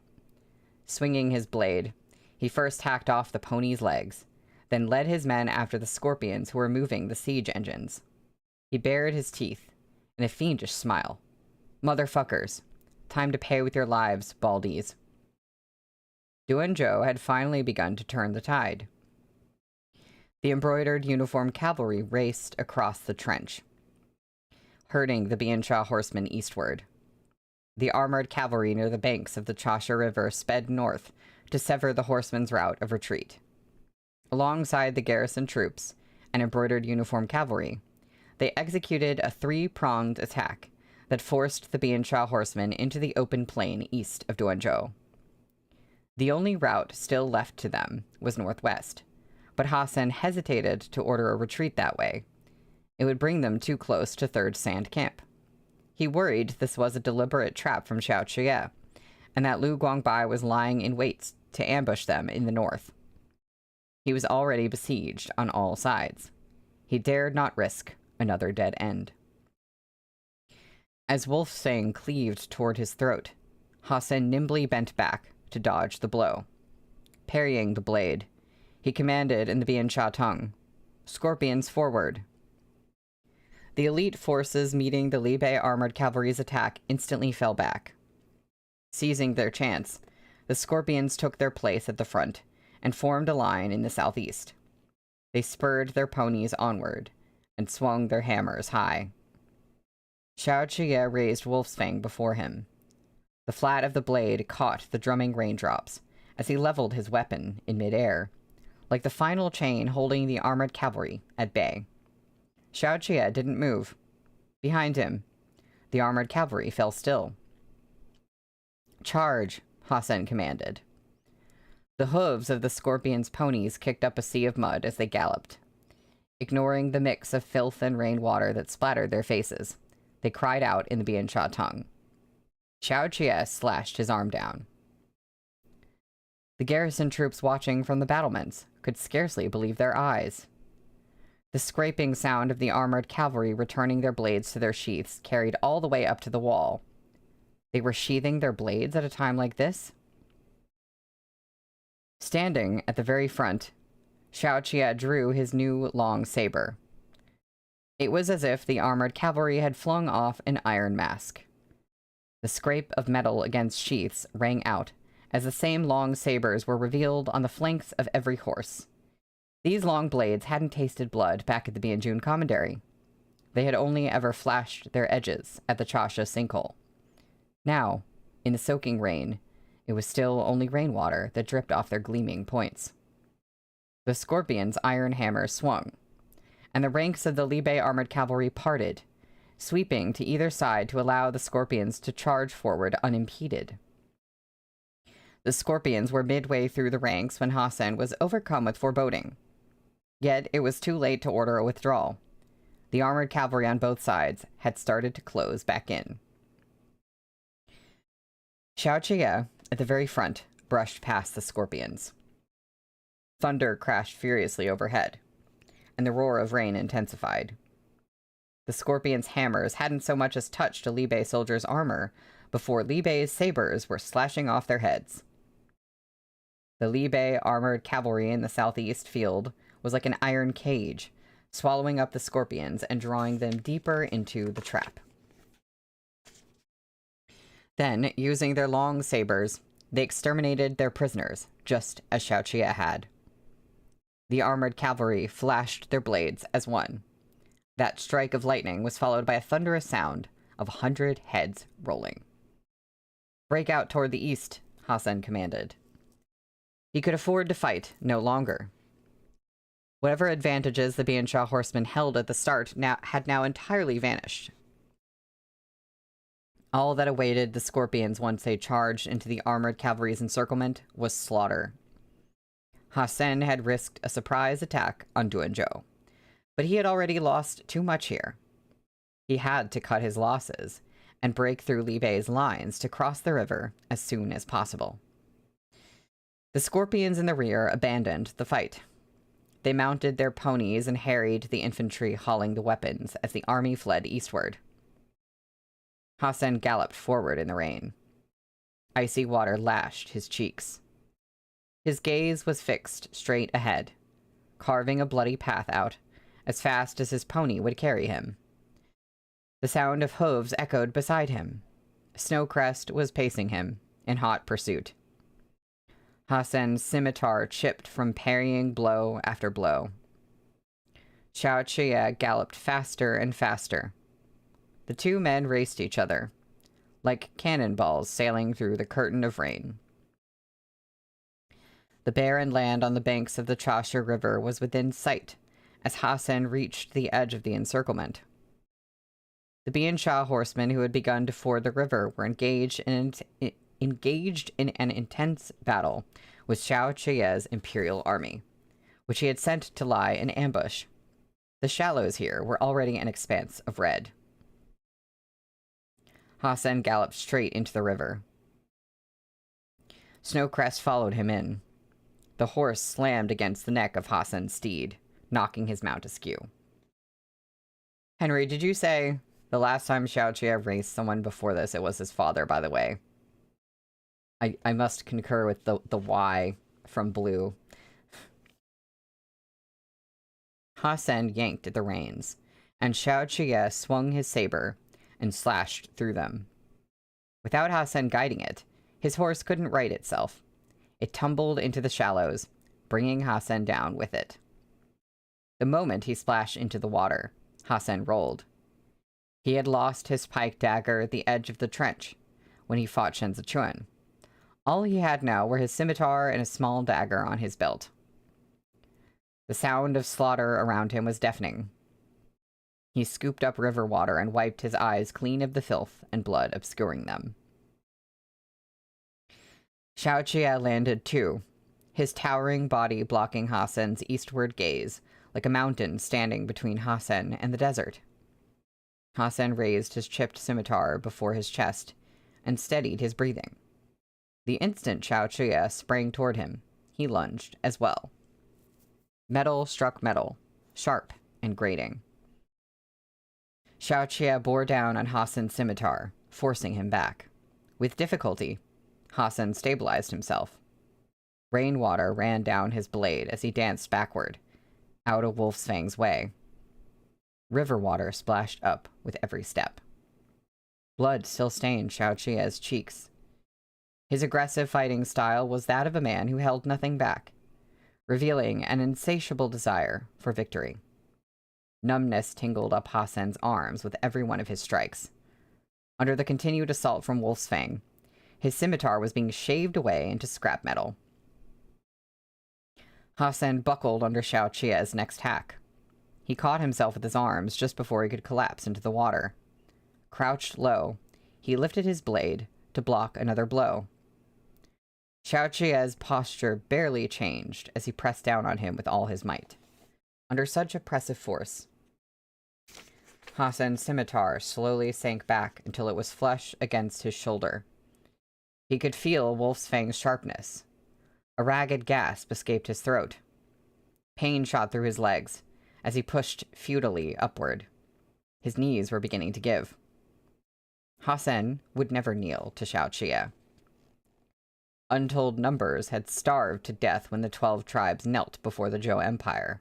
Swinging his blade, he first hacked off the pony's legs, then led his men after the scorpions who were moving the siege engines. He bared his teeth in a fiendish smile. Motherfuckers, time to pay with your lives, baldies. Duanzhou had finally begun to turn the tide. The embroidered uniformed cavalry raced across the trench, herding the Biansha horsemen eastward. The armored cavalry near the banks of the Chasha River sped north to sever the horsemen's route of retreat. Alongside the garrison troops and embroidered uniformed cavalry, they executed a three-pronged attack that forced the Biansha horsemen into the open plain east of Duanzhou. The only route still left to them was northwest, but Hasen hesitated to order a retreat that way. It would bring them too close to 3rd Sand Camp. He worried this was a deliberate trap from Xiao Jie, and that Lu Guangbai was lying in wait to ambush them in the north. He was already besieged on all sides. He dared not risk another dead end. As Wolf's Fang cleaved toward his throat, Hasen nimbly bent back to dodge the blow. Parrying the blade, he commanded in the Biansha tongue, "Scorpions forward." The elite forces meeting the Libe armored cavalry's attack instantly fell back. Seizing their chance, the Scorpions took their place at the front and formed a line in the southeast. They spurred their ponies onward and swung their hammers high. Xiao Jie raised Wolf's Fang before him. The flat of the blade caught the drumming raindrops as he leveled his weapon in midair, like the final chain holding the armored cavalry at bay. Xiao Jie didn't move. Behind him, the armored cavalry fell still. "Charge," Hasen commanded. The hooves of the Scorpion's ponies kicked up a sea of mud as they galloped. Ignoring the mix of filth and rainwater that splattered their faces, they cried out in the Biansha tongue. Xiao Jie slashed his arm down. The garrison troops watching from the battlements could scarcely believe their eyes. The scraping sound of the armored cavalry returning their blades to their sheaths carried all the way up to the wall. They were sheathing their blades at a time like this? Standing at the very front, Xiao Jie drew his new long saber. It was as if the armored cavalry had flung off an iron mask. The scrape of metal against sheaths rang out as the same long sabers were revealed on the flanks of every horse. These long blades hadn't tasted blood back at the Bianjun Commandery. They had only ever flashed their edges at the Chasha sinkhole. Now, in the soaking rain, it was still only rainwater that dripped off their gleaming points. The Scorpion's iron hammer swung, and the ranks of the Libe armored cavalry parted, sweeping to either side to allow the scorpions to charge forward unimpeded. The scorpions were midway through the ranks when Hassan was overcome with foreboding. Yet it was too late to order a withdrawal. The armored cavalry on both sides had started to close back in. Xiao Jie, at the very front, brushed past the scorpions. Thunder crashed furiously overhead, and the roar of rain intensified. The scorpions' hammers hadn't so much as touched a Li Bei soldier's armor before Li Bei's sabers were slashing off their heads. The Li Bei armored cavalry in the southeast field was like an iron cage, swallowing up the scorpions and drawing them deeper into the trap. Then, using their long sabers, they exterminated their prisoners, just as Xiao Jie had. The armored cavalry flashed their blades as one. That strike of lightning was followed by a thunderous sound of 100 heads rolling. "Break out toward the east," Hassan commanded. He could afford to fight no longer. Whatever advantages the Biansha horsemen held at the start had now entirely vanished. All that awaited the scorpions once they charged into the armored cavalry's encirclement was slaughter. Hassan had risked a surprise attack on Duanzhou, but he had already lost too much here. He had to cut his losses and break through Li Bei's lines to cross the river as soon as possible. The scorpions in the rear abandoned the fight. They mounted their ponies and harried the infantry hauling the weapons as the army fled eastward. Hassan galloped forward in the rain. Icy water lashed his cheeks. His gaze was fixed straight ahead, carving a bloody path out as fast as his pony would carry him. The sound of hooves echoed beside him. Snowcrest was pacing him in hot pursuit. Hassan's scimitar chipped from parrying blow after blow. Xiao Jie galloped faster and faster. The two men raced each other, like cannonballs sailing through the curtain of rain. The barren land on the banks of the Chasha River was within sight as Hassan reached the edge of the encirclement. The Biansha horsemen who had begun to ford the river were engaged in an intense battle with Xiao Jie's imperial army, which he had sent to lie in ambush. The shallows here were already an expanse of red. Hassan galloped straight into the river. Snowcrest followed him in. The horse slammed against the neck of Hassan's steed, knocking his mount askew. Henry, did you say the last time Xiao Jie raced someone before this, it was his father, by the way? I must concur with the Y from Blue. Hassan yanked at the reins, and Xiao Jie swung his saber and slashed through them. Without Hassan guiding it, his horse couldn't right itself. It tumbled into the shallows, bringing Hassan down with it. The moment he splashed into the water, Hassan rolled. He had lost his pike dagger at the edge of the trench when he fought Shen Zichuan. All he had now were his scimitar and a small dagger on his belt. The sound of slaughter around him was deafening. He scooped up river water and wiped his eyes clean of the filth and blood obscuring them. Xiao Jie landed too, his towering body blocking Hassan's eastward gaze, like a mountain standing between Hassan and the desert. Hassan raised his chipped scimitar before his chest and steadied his breathing. The instant Xiao Jie sprang toward him, he lunged as well. Metal struck metal, sharp and grating. Xiao Jie bore down on Hassan's scimitar, forcing him back. With difficulty, Hassan stabilized himself. Rainwater ran down his blade as he danced backward, out of Wolfsfang's way. River water splashed up with every step. Blood still stained Xiao Jie's cheeks. His aggressive fighting style was that of a man who held nothing back, revealing an insatiable desire for victory. Numbness tingled up Hassan's arms with every one of his strikes. Under the continued assault from Wolfsfang, his scimitar was being shaved away into scrap metal. Hassan buckled under Xiao Jie's next hack. He caught himself with his arms just before he could collapse into the water. Crouched low, he lifted his blade to block another blow. Xiaoqia's posture barely changed as he pressed down on him with all his might. Under such oppressive force, Hassan's scimitar slowly sank back until it was flush against his shoulder. He could feel Wolf's Fang's sharpness. A ragged gasp escaped his throat. Pain shot through his legs as he pushed futilely upward. His knees were beginning to give. Hassan would never kneel to Xiaoqia. Untold numbers had starved to death when the 12 tribes knelt before the Zhou Empire.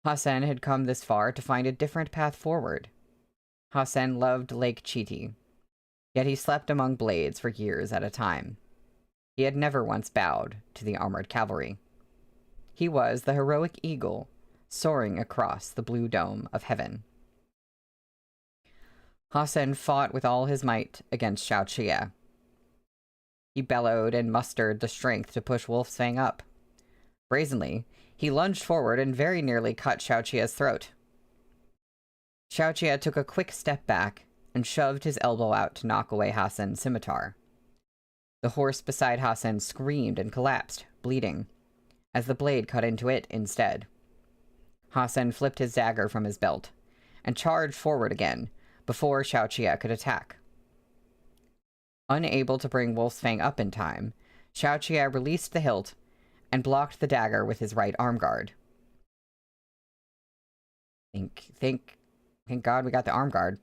Hassan had come this far to find a different path forward. Hassan loved Lake Chiti, yet he slept among blades for years at a time. He had never once bowed to the armored cavalry. He was the heroic eagle soaring across the blue dome of heaven. Hassan fought with all his might against Xiaoqia. He bellowed and mustered the strength to push Wolf's Fang up. Brazenly, he lunged forward and very nearly cut Xiaoqia's throat. Xiaoqia took a quick step back and shoved his elbow out to knock away Hassan's scimitar. The horse beside Hassan screamed and collapsed, bleeding, as the blade cut into it instead. Hassan flipped his dagger from his belt and charged forward again before Xiaoqia could attack. Unable to bring Wolf's Fang up in time, Xiaoqia released the hilt and blocked the dagger with his right arm guard. Thank God we got the arm guard.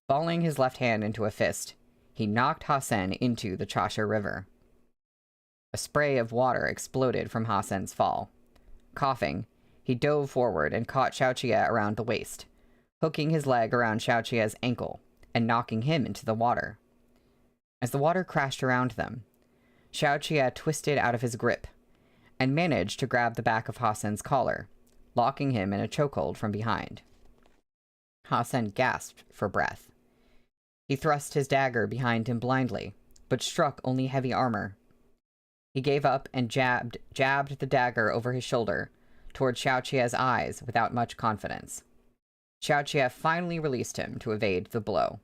Balling his left hand into a fist, he knocked Hassan into the Chasha River. A spray of water exploded from Hassan's fall. Coughing, he dove forward and caught Xiaoqia around the waist, hooking his leg around Xiaoqia's ankle and knocking him into the water. As the water crashed around them, Xiaoqia twisted out of his grip and managed to grab the back of Hassan's collar, locking him in a chokehold from behind. Hassan gasped for breath. He thrust his dagger behind him blindly, but struck only heavy armor. He gave up and jabbed the dagger over his shoulder toward Xiaoqia's eyes without much confidence. Xiaoqia finally released him to evade the blow.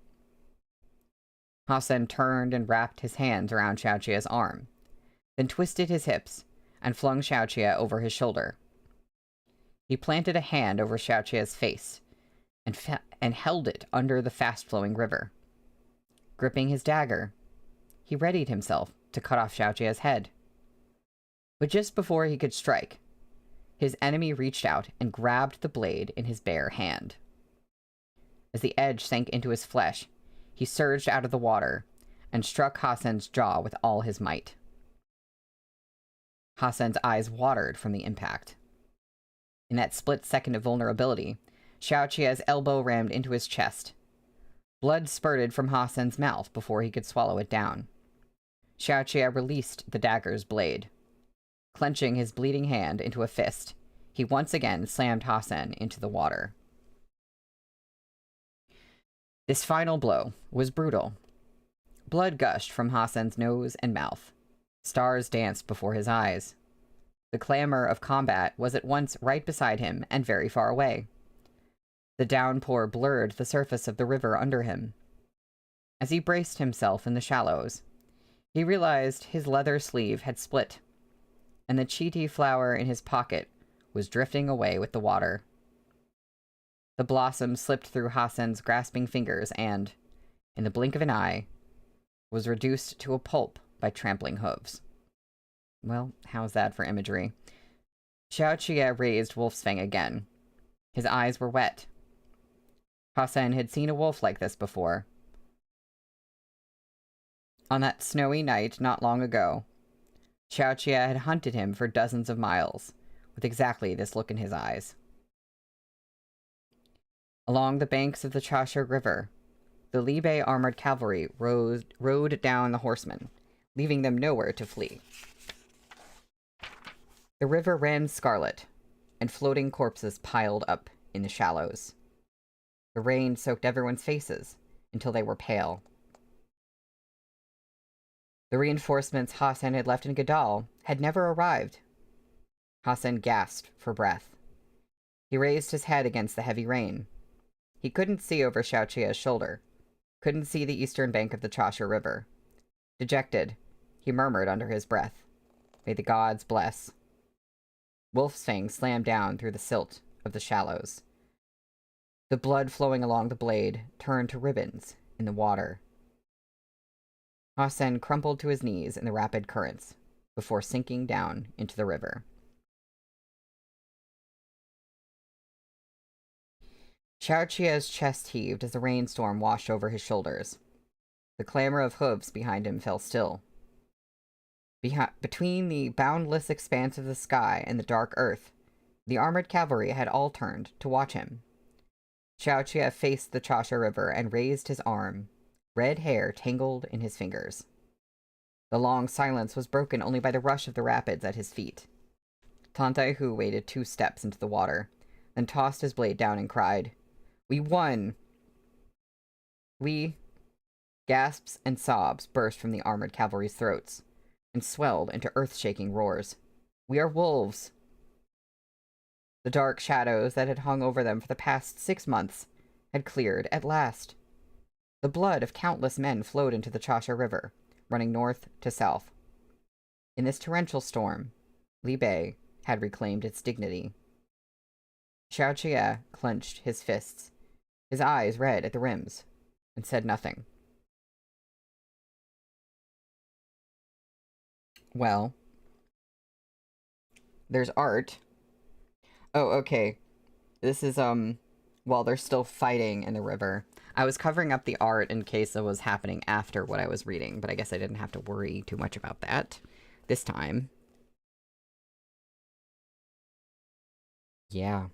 Hassan turned and wrapped his hands around Xiaoqia's arm, then twisted his hips and flung Xiaoqia over his shoulder. He planted a hand over Xiaoqia's face and held it under the fast-flowing river. Gripping his dagger, he readied himself to cut off Xiaoqia's head. But just before he could strike, his enemy reached out and grabbed the blade in his bare hand. As the edge sank into his flesh, he surged out of the water and struck Hassan's jaw with all his might. Hassan's eyes watered from the impact. In that split second of vulnerability, Xiaoqia's elbow rammed into his chest. Blood spurted from Hassan's mouth before he could swallow it down. Xiaoqia released the dagger's blade. Clenching his bleeding hand into a fist, he once again slammed Hassan into the water. This final blow was brutal. Blood gushed from Hassan's nose and mouth. Stars danced before his eyes. The clamor of combat was at once right beside him and very far away. The downpour blurred the surface of the river under him. As he braced himself in the shallows, he realized his leather sleeve had split, and the Chiti flower in his pocket was drifting away with the water. The blossom slipped through Hassan's grasping fingers and, in the blink of an eye, was reduced to a pulp by trampling hooves. Well, how's that for imagery? Xiaoqia raised Wolf's Fang again. His eyes were wet. Hassan had seen a wolf like this before. On that snowy night not long ago, Xiaoqia had hunted him for dozens of miles, with exactly this look in his eyes. Along the banks of the Chasha River, the Libe armored cavalry rode down the horsemen, leaving them nowhere to flee. The river ran scarlet, and floating corpses piled up in the shallows. The rain soaked everyone's faces until they were pale. The reinforcements Hassan had left in Gadal had never arrived. Hassan gasped for breath. He raised his head against the heavy rain. He couldn't see over Xiaoqia's shoulder, couldn't see the eastern bank of the Chasha River. Dejected, he murmured under his breath, "May the gods bless." Wolf's Fang slammed down through the silt of the shallows. The blood flowing along the blade turned to ribbons in the water. Hasen crumpled to his knees in the rapid currents before sinking down into the river. Xiaoqia's chest heaved as the rainstorm washed over his shoulders. The clamor of hooves behind him fell still. Between the boundless expanse of the sky and the dark earth, the armored cavalry had all turned to watch him. Xiaoqia faced the Chasha River and raised his arm, red hair tangled in his fingers. The long silence was broken only by the rush of the rapids at his feet. Tantai Hu waded 2 steps into the water, then tossed his blade down and cried, "We won!" Gasps and sobs burst from the armored cavalry's throats, and swelled into earth-shaking roars. "We are wolves!" The dark shadows that had hung over them for the past 6 months had cleared at last. The blood of countless men flowed into the Chasha River, running north to south. In this torrential storm, Li Bei had reclaimed its dignity. Xiaoqia clenched his fists, his eyes red at the rims, and said nothing. Well, there's art. Oh, okay. This is, while they're still fighting in the river. I was covering up the art in case it was happening after what I was reading, but I guess I didn't have to worry too much about that this time. Yeah.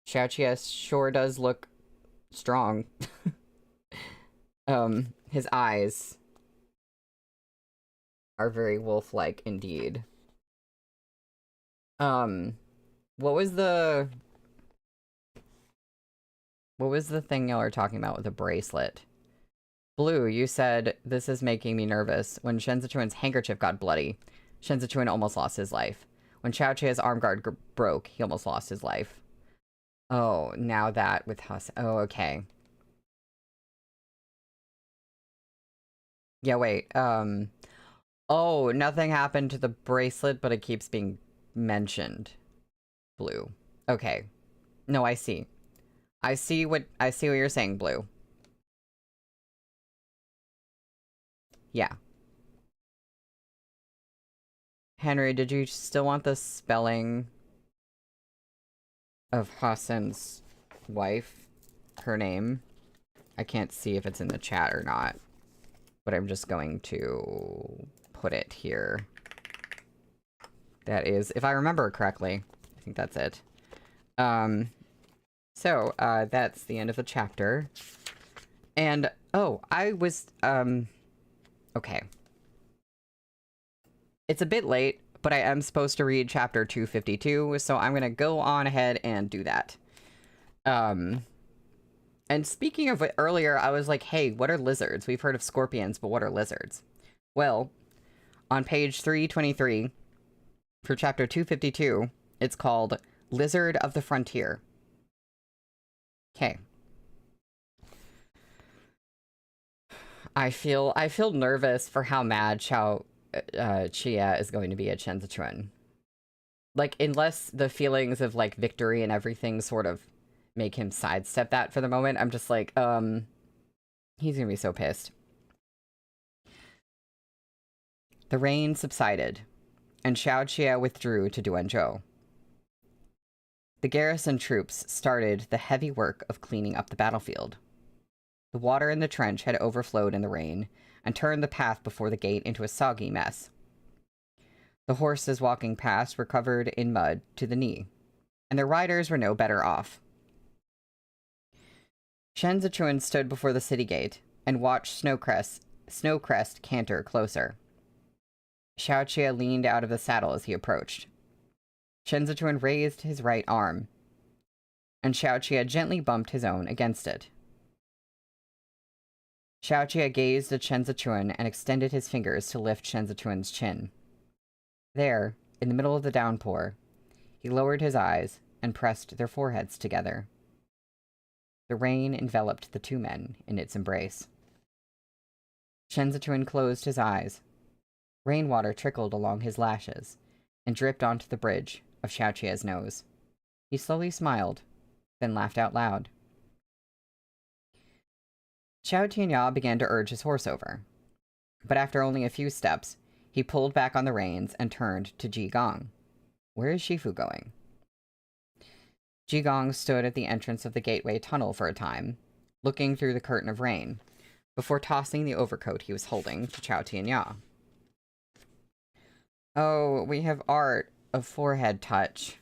Xiaoqia sure does look strong. His eyes are very wolf-like indeed. What was the thing y'all are talking about with the bracelet? Blue, you said, "This is making me nervous." When Shenzichuan's handkerchief got bloody, Shenzichuan almost lost his life. When Xiaoqia's arm guard broke, he almost lost his life. Oh, now that with Hus. Oh, okay. Yeah, wait. Oh, nothing happened to the bracelet, but it keeps being mentioned. Blue. Okay. No, I see. I see what you're saying, Blue. Yeah. Henry, did you still want the spelling of Hassan's wife? Her name? I can't see if it's in the chat or not, but I'm just going to put it here. That is, if I remember correctly, I think that's it. So, that's the end of the chapter. And, oh, I was, okay. It's a bit late, but I am supposed to read chapter 252, so I'm gonna go on ahead and do that. And speaking of it, earlier, I was like, hey, what are lizards? We've heard of scorpions, but what are lizards? Well, on page 323, for chapter 252, it's called Lizard of the Frontier. Okay. I feel nervous for how mad Chia is going to be at Shenzichuan. Like, unless the feelings of, like, victory and everything sort of make him sidestep that for the moment, I'm just like, he's gonna be so pissed. The rain subsided, and Xiaoqia withdrew to Duanzhou. The garrison troops started the heavy work of cleaning up the battlefield. The water in the trench had overflowed in the rain and turned the path before the gate into a soggy mess. The horses walking past were covered in mud to the knee, and their riders were no better off. Shenzichuan stood before the city gate and watched Snowcrest canter closer. Xiaoqia leaned out of the saddle as he approached. Shenzichuan raised his right arm, and Xiaoqia gently bumped his own against it. Xiaoqia gazed at Shenzichuan and extended his fingers to lift Shenzichuan's chin. There, in the middle of the downpour, he lowered his eyes and pressed their foreheads together. The rain enveloped the two men in its embrace. SZC closed his eyes. Rainwater trickled along his lashes and dripped onto the bridge of Xiaoqia's nose. He slowly smiled, then laughed out loud. Xiao Tianya began to urge his horse over, but after only a few steps, he pulled back on the reins and turned to Ji Gong. Where is Shifu going? Ji Gong stood at the entrance of the gateway tunnel for a time, looking through the curtain of rain, before tossing the overcoat he was holding to Xiao Tianya. Oh, we have art of forehead touch.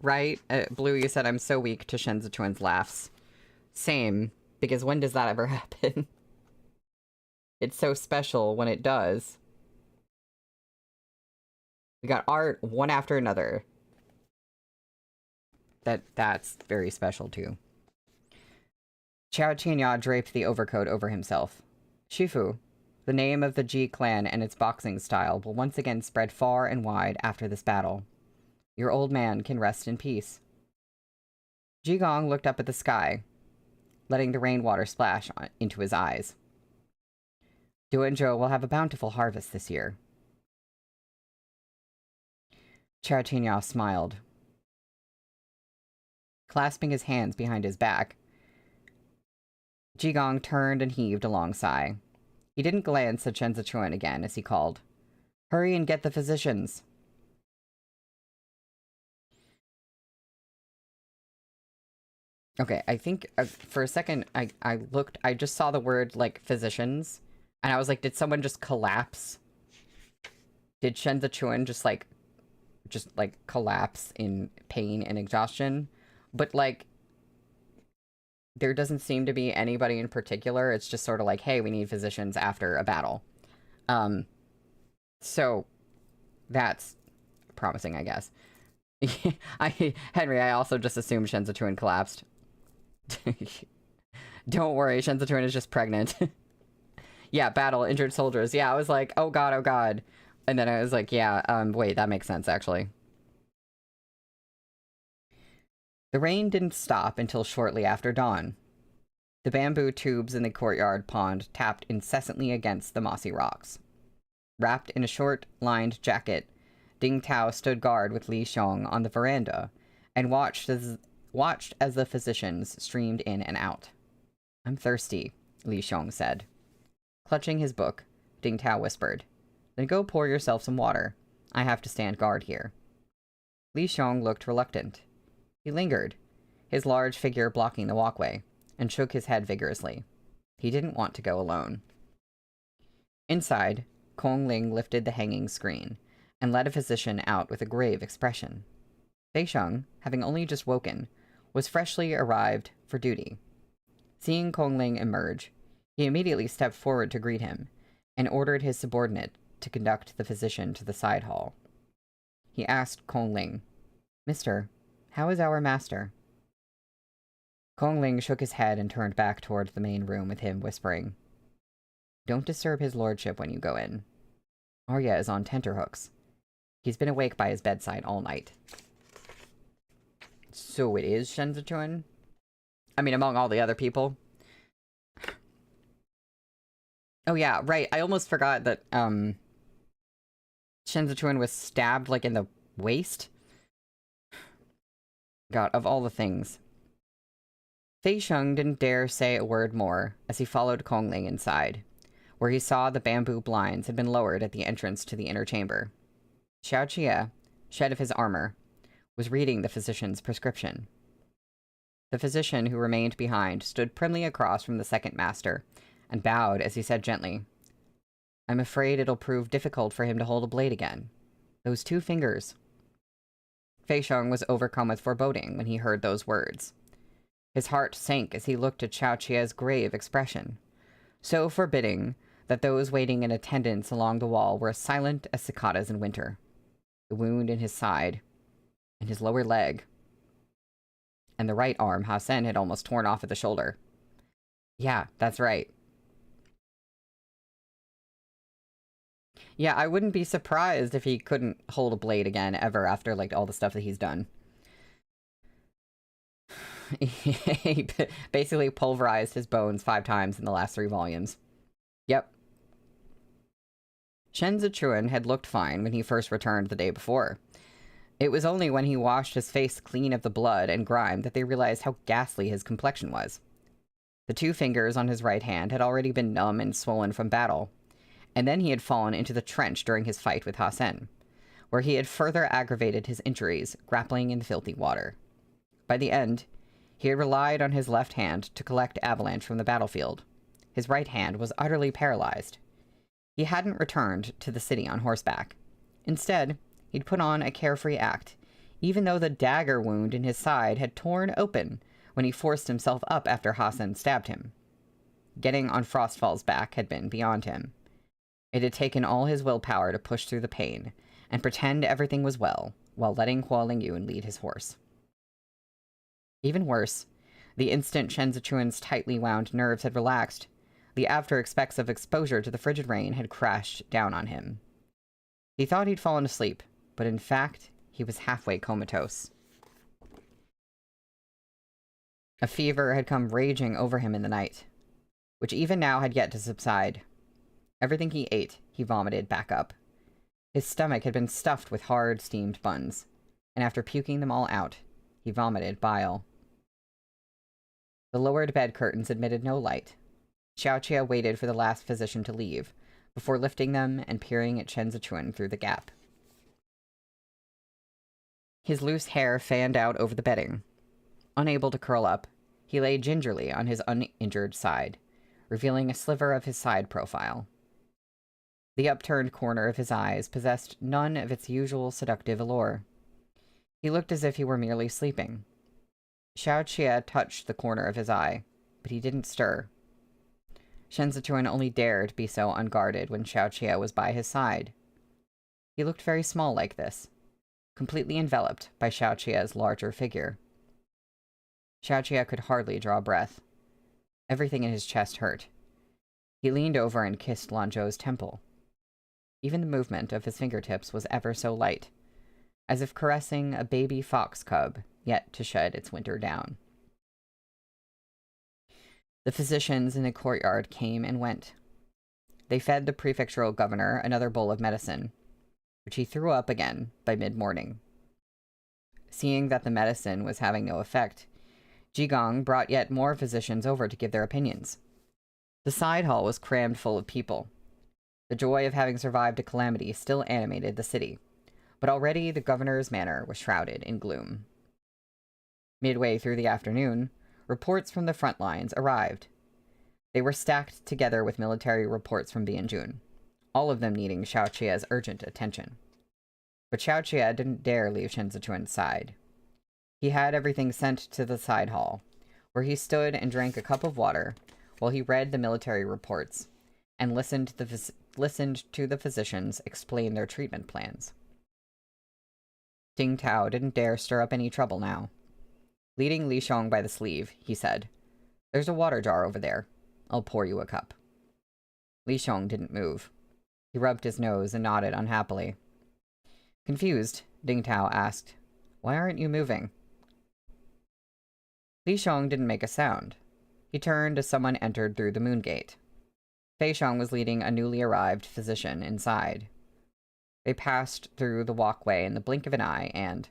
Right? Blue, you said I'm so weak to SZC's laughs. Same, because when does that ever happen? It's so special when it does. We got art one after another. That's very special too. Xiao Tianya draped the overcoat over himself. Shifu, the name of the Ji clan and its boxing style will once again spread far and wide after this battle. Your old man can rest in peace. Ji Gong looked up at the sky, letting the rainwater splash into his eyes. Duanzhou will have a bountiful harvest this year. Xiao Tianya smiled. Clasping his hands behind his back, Ji Gong turned and heaved a long sigh. He didn't glance at SZC again as he called, "Hurry and get the physicians." Okay, I think for a second I looked, I just saw the word, like, physicians, and I was like, did someone just collapse? Did SZC just collapse in pain and exhaustion? But, like, there doesn't seem to be anybody in particular. It's just sort of like, hey, we need physicians after a battle. So that's promising, I guess. Henry, I also just assumed SZC collapsed. Don't worry, SZC is just pregnant. Yeah, battle, injured soldiers. Yeah, I was like, oh god, oh god. And then I was like, yeah, wait, that makes sense, actually. The rain didn't stop until shortly after dawn. The bamboo tubes in the courtyard pond tapped incessantly against the mossy rocks. Wrapped in a short, lined jacket, Ding Tao stood guard with Li Xiong on the veranda and watched as the physicians streamed in and out. "I'm thirsty," Li Xiong said. Clutching his book, Ding Tao whispered, "Then go pour yourself some water. I have to stand guard here." Li Xiong looked reluctant. He lingered, his large figure blocking the walkway, and shook his head vigorously. He didn't want to go alone. Inside, Kong Ling lifted the hanging screen and led a physician out with a grave expression. Fei Sheng, having only just woken, was freshly arrived for duty. Seeing Kong Ling emerge, he immediately stepped forward to greet him and ordered his subordinate to conduct the physician to the side hall. He asked Kong Ling, "Mister, how is our master?" Kong Ling shook his head and turned back toward the main room with him, whispering, "Don't disturb his lordship when you go in. Arya is on tenterhooks. He's been awake by his bedside all night." So it is SZC? I mean, among all the other people. Oh yeah, right. I almost forgot that, SZC was stabbed, like, in the waist. God, of all the things. Fei Sheng didn't dare say a word more as he followed Kong Ling inside, where he saw the bamboo blinds had been lowered at the entrance to the inner chamber. Xiaoqia, shed of his armor, was reading the physician's prescription. The physician, who remained behind, stood primly across from the second master and bowed as he said gently, "I'm afraid it'll prove difficult for him to hold a blade again. Those 2 fingers." Fei Sheng was overcome with foreboding when he heard those words. His heart sank as he looked at Xiaoqia's grave expression, so forbidding that those waiting in attendance along the wall were as silent as cicadas in winter. The wound in his side, and his lower leg, and the right arm Hasen had almost torn off at the shoulder. Yeah, that's right. Yeah, I wouldn't be surprised if he couldn't hold a blade again ever after, like, all the stuff that he's done. He basically pulverized his bones 5 times in the last 3 volumes. Yep. Shen Zichuan had looked fine when he first returned the day before. It was only when he washed his face clean of the blood and grime that they realized how ghastly his complexion was. The 2 fingers on his right hand had already been numb and swollen from battle, and then he had fallen into the trench during his fight with Hasen, where he had further aggravated his injuries, grappling in the filthy water. By the end, he had relied on his left hand to collect avalanche from the battlefield. His right hand was utterly paralyzed. He hadn't returned to the city on horseback. Instead, he'd put on a carefree act, even though the dagger wound in his side had torn open when he forced himself up after Hasen stabbed him. Getting on Frostfall's back had been beyond him. It had taken all his willpower to push through the pain and pretend everything was well, while letting Huo Lingyun lead his horse. Even worse, the instant Shen Zichuan's tightly wound nerves had relaxed, the after-effects of exposure to the frigid rain had crashed down on him. He thought he'd fallen asleep, but in fact, he was halfway comatose. A fever had come raging over him in the night, which even now had yet to subside. Everything he ate, he vomited back up. His stomach had been stuffed with hard, steamed buns, and after puking them all out, he vomited bile. The lowered bed curtains admitted no light. Xiaoqia waited for the last physician to leave, before lifting them and peering at Shen Zichuan through the gap. His loose hair fanned out over the bedding. Unable to curl up, he lay gingerly on his uninjured side, revealing a sliver of his side profile. The upturned corner of his eyes possessed none of its usual seductive allure. He looked as if he were merely sleeping. Xiaoqia touched the corner of his eye, but he didn't stir. Shen Zichuan only dared be so unguarded when Xiaoqia was by his side. He looked very small like this, completely enveloped by Xiaoqia's larger figure. Xiaoqia could hardly draw breath. Everything in his chest hurt. He leaned over and kissed Lanzhou's temple. Even the movement of his fingertips was ever so light, as if caressing a baby fox cub yet to shed its winter down. The physicians in the courtyard came and went. They fed the prefectural governor another bowl of medicine, which he threw up again by mid-morning. Seeing that the medicine was having no effect, Jigong brought yet more physicians over to give their opinions. The side hall was crammed full of people. The joy of having survived a calamity still animated the city, but already the governor's manor was shrouded in gloom. Midway through the afternoon, reports from the front lines arrived. They were stacked together with military reports from Bianjun, all of them needing Xiaoqia's urgent attention. But Xiaoqia didn't dare leave Shen Zichuan's side. He had everything sent to the side hall, where he stood and drank a cup of water while he read the military reports and listened to the physicians explain their treatment plans. Ding Tao didn't dare stir up any trouble now. Leading Li Xiong by the sleeve, he said, "There's a water jar over there. I'll pour you a cup." Li Xiong didn't move. He rubbed his nose and nodded unhappily. Confused, Ding Tao asked, "Why aren't you moving?" Li Xiong didn't make a sound. He turned as someone entered through the moon gate. Fei Xiong was leading a newly arrived physician inside. They passed through the walkway in the blink of an eye and,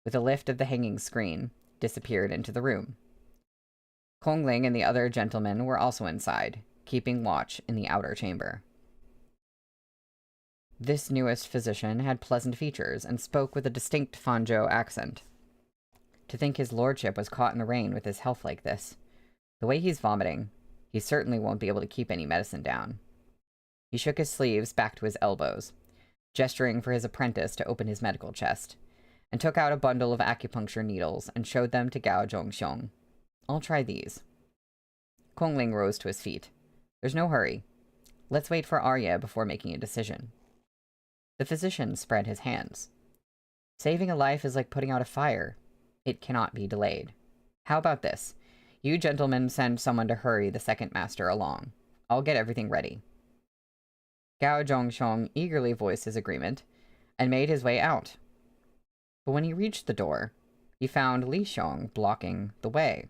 with a lift of the hanging screen, disappeared into the room. Kongling and the other gentlemen were also inside, keeping watch in the outer chamber. This newest physician had pleasant features and spoke with a distinct Fanzhou accent. To think his lordship was caught in the rain with his health like this. The way he's vomiting, he certainly won't be able to keep any medicine down. He shook his sleeves back to his elbows, gesturing for his apprentice to open his medical chest, and took out a bundle of acupuncture needles and showed them to Gao Zhongxiong. "I'll try these." Kongling rose to his feet. "There's no hurry. Let's wait for Arya before making a decision." The physician spread his hands. "Saving a life is like putting out a fire. It cannot be delayed. How about this? You gentlemen send someone to hurry the second master along. I'll get everything ready." Gao Zhongxiong eagerly voiced his agreement and made his way out. But when he reached the door, he found Li Xiong blocking the way.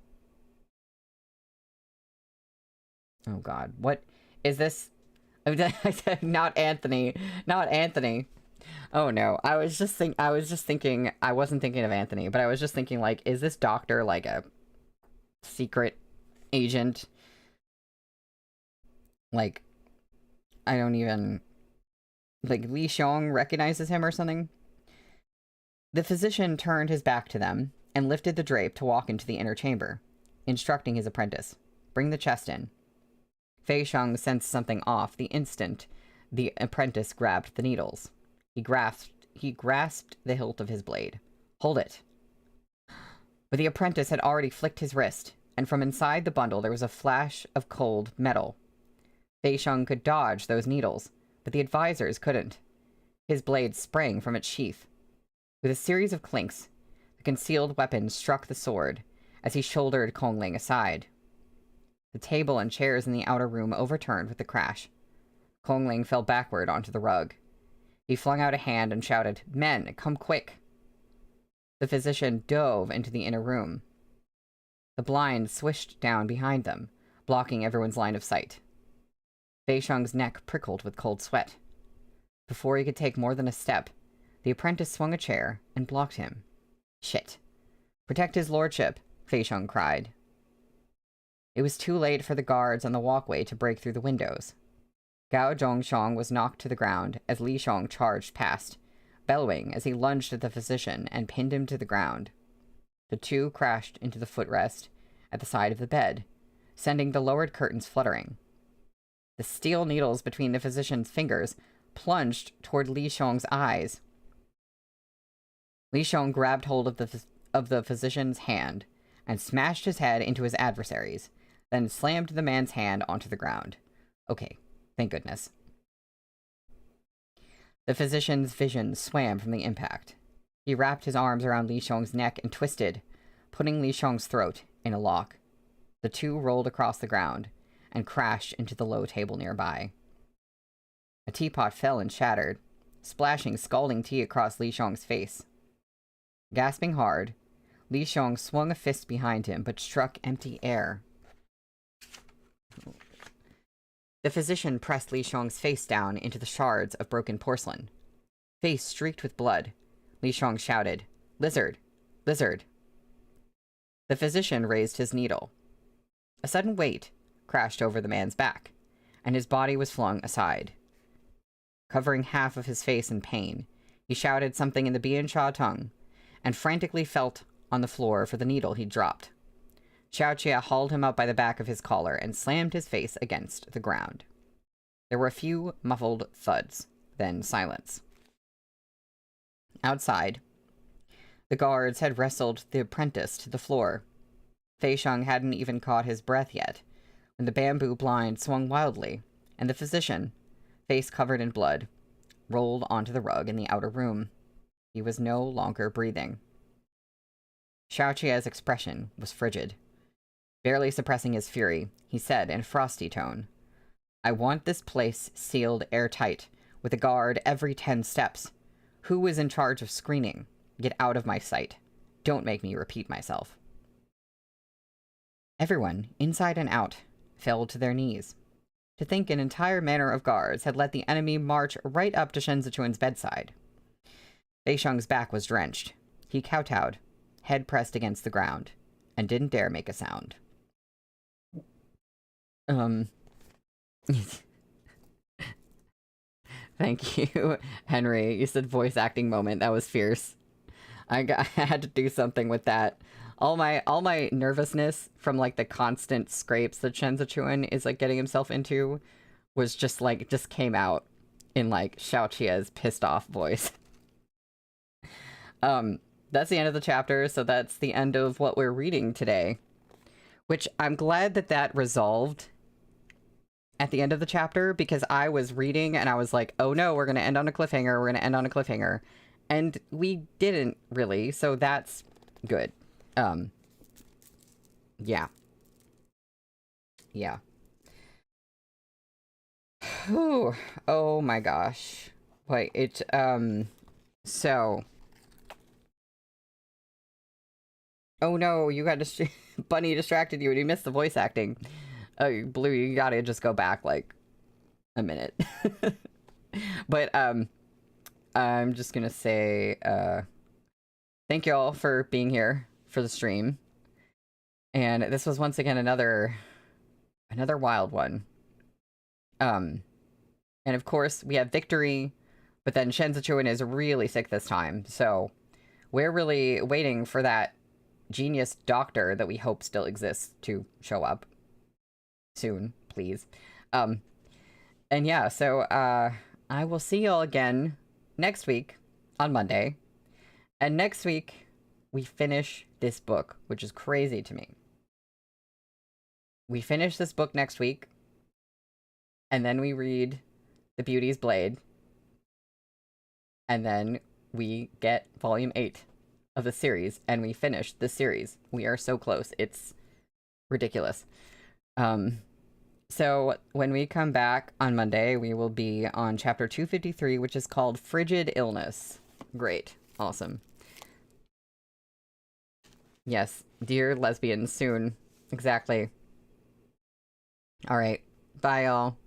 Oh god, what is this? I said not Anthony, not Anthony. Oh no, I was just thinking, I wasn't thinking of Anthony, but I was just thinking, like, is this doctor like a secret agent? Like, I don't even, like, Li Xiong recognizes him or something? The physician turned his back to them and lifted the drape to walk into the inner chamber, instructing his apprentice, "Bring the chest in." Fei Sheng sensed something off the instant the apprentice grabbed the needles. He grasped the hilt of his blade. "Hold it." But the apprentice had already flicked his wrist, and from inside the bundle there was a flash of cold metal. Fei Sheng could dodge those needles, but the advisors couldn't. His blade sprang from its sheath. With a series of clinks, the concealed weapon struck the sword as he shouldered Kongling aside. The table and chairs in the outer room overturned with a crash. Kongling fell backward onto the rug. He flung out a hand and shouted, "Men, come quick!" The physician dove into the inner room. The blind swished down behind them, blocking everyone's line of sight. Fei Sheng's neck prickled with cold sweat. Before he could take more than a step, the apprentice swung a chair and blocked him. "Shit. Protect his lordship," Fei Sheng cried. It was too late for the guards on the walkway to break through the windows. Gao Zhongxiang was knocked to the ground as Li Xiong charged past, bellowing as he lunged at the physician and pinned him to the ground. The two crashed into the footrest at the side of the bed, sending the lowered curtains fluttering. The steel needles between the physician's fingers plunged toward Li Xiong's eyes. Li Xiong grabbed hold of the physician's hand and smashed his head into his adversary's, then slammed the man's hand onto the ground. Okay, thank goodness. The physician's vision swam from the impact. He wrapped his arms around Li Xiong's neck and twisted, putting Li Xiong's throat in a lock. The two rolled across the ground and crashed into the low table nearby. A teapot fell and shattered, splashing scalding tea across Li Xiong's face. Gasping hard, Li Xiong swung a fist behind him, but struck empty air. The physician pressed Li Xiong's face down into the shards of broken porcelain. Face streaked with blood, Li Xiong shouted, "Lizard! Lizard!" The physician raised his needle. A sudden weight crashed over the man's back, and his body was flung aside. Covering half of his face in pain, he shouted something in the Biansha tongue, and frantically felt on the floor for the needle he'd dropped. Xiaoqia hauled him up by the back of his collar and slammed his face against the ground. There were a few muffled thuds, then silence. Outside, the guards had wrestled the apprentice to the floor. Fei Sheng hadn't even caught his breath yet, when the bamboo blind swung wildly, and the physician, face covered in blood, rolled onto the rug in the outer room. He was no longer breathing. Xiaoqia's expression was frigid. Barely suppressing his fury, he said in a frosty tone, "I want this place sealed airtight, with a guard every 10 steps. Who is in charge of screening? Get out of my sight. Don't make me repeat myself." Everyone, inside and out, fell to their knees. To think an entire manor of guards had let the enemy march right up to Shen Zichuan's bedside. Fei Sheng's back was drenched. He kowtowed, head pressed against the ground, and didn't dare make a sound. Thank you, Henry. You said voice acting moment. That was fierce. I had to do something with that. All my nervousness from like the constant scrapes that Shen Zichuan is like getting himself into was just came out in like Xiaoqia's pissed off voice. That's the end of the chapter, so that's the end of what we're reading today. Which I'm glad that resolved at the end of the chapter, because I was reading and I was like, oh no, we're going to end on a cliffhanger, we're going to end on a cliffhanger. And we didn't really, so that's good. Yeah. Yeah. Whew. Oh my gosh. Wait, so... Oh no, you got Bunny distracted you and you missed the voice acting. Oh, Blue, you gotta just go back like a minute. But I'm just gonna say thank you all for being here for the stream. And this was once again another wild one. And of course we have Victory, but then Shenzachuan is really sick this time, so we're really waiting for that genius doctor that we hope still exists to show up soon, please. And yeah, so I will see y'all again next week on Monday. And next week we finish this book, which is crazy to me. We finish this book next week, and then we read The Beauty's Blade, and then we get volume 8 of the series, and we finish the series. We are so close. It's ridiculous. So when we come back on Monday, we will be on chapter 253, which is called Frigid Illness. Great. Awesome. Yes, dear lesbians, soon. Exactly. All right. Bye, y'all.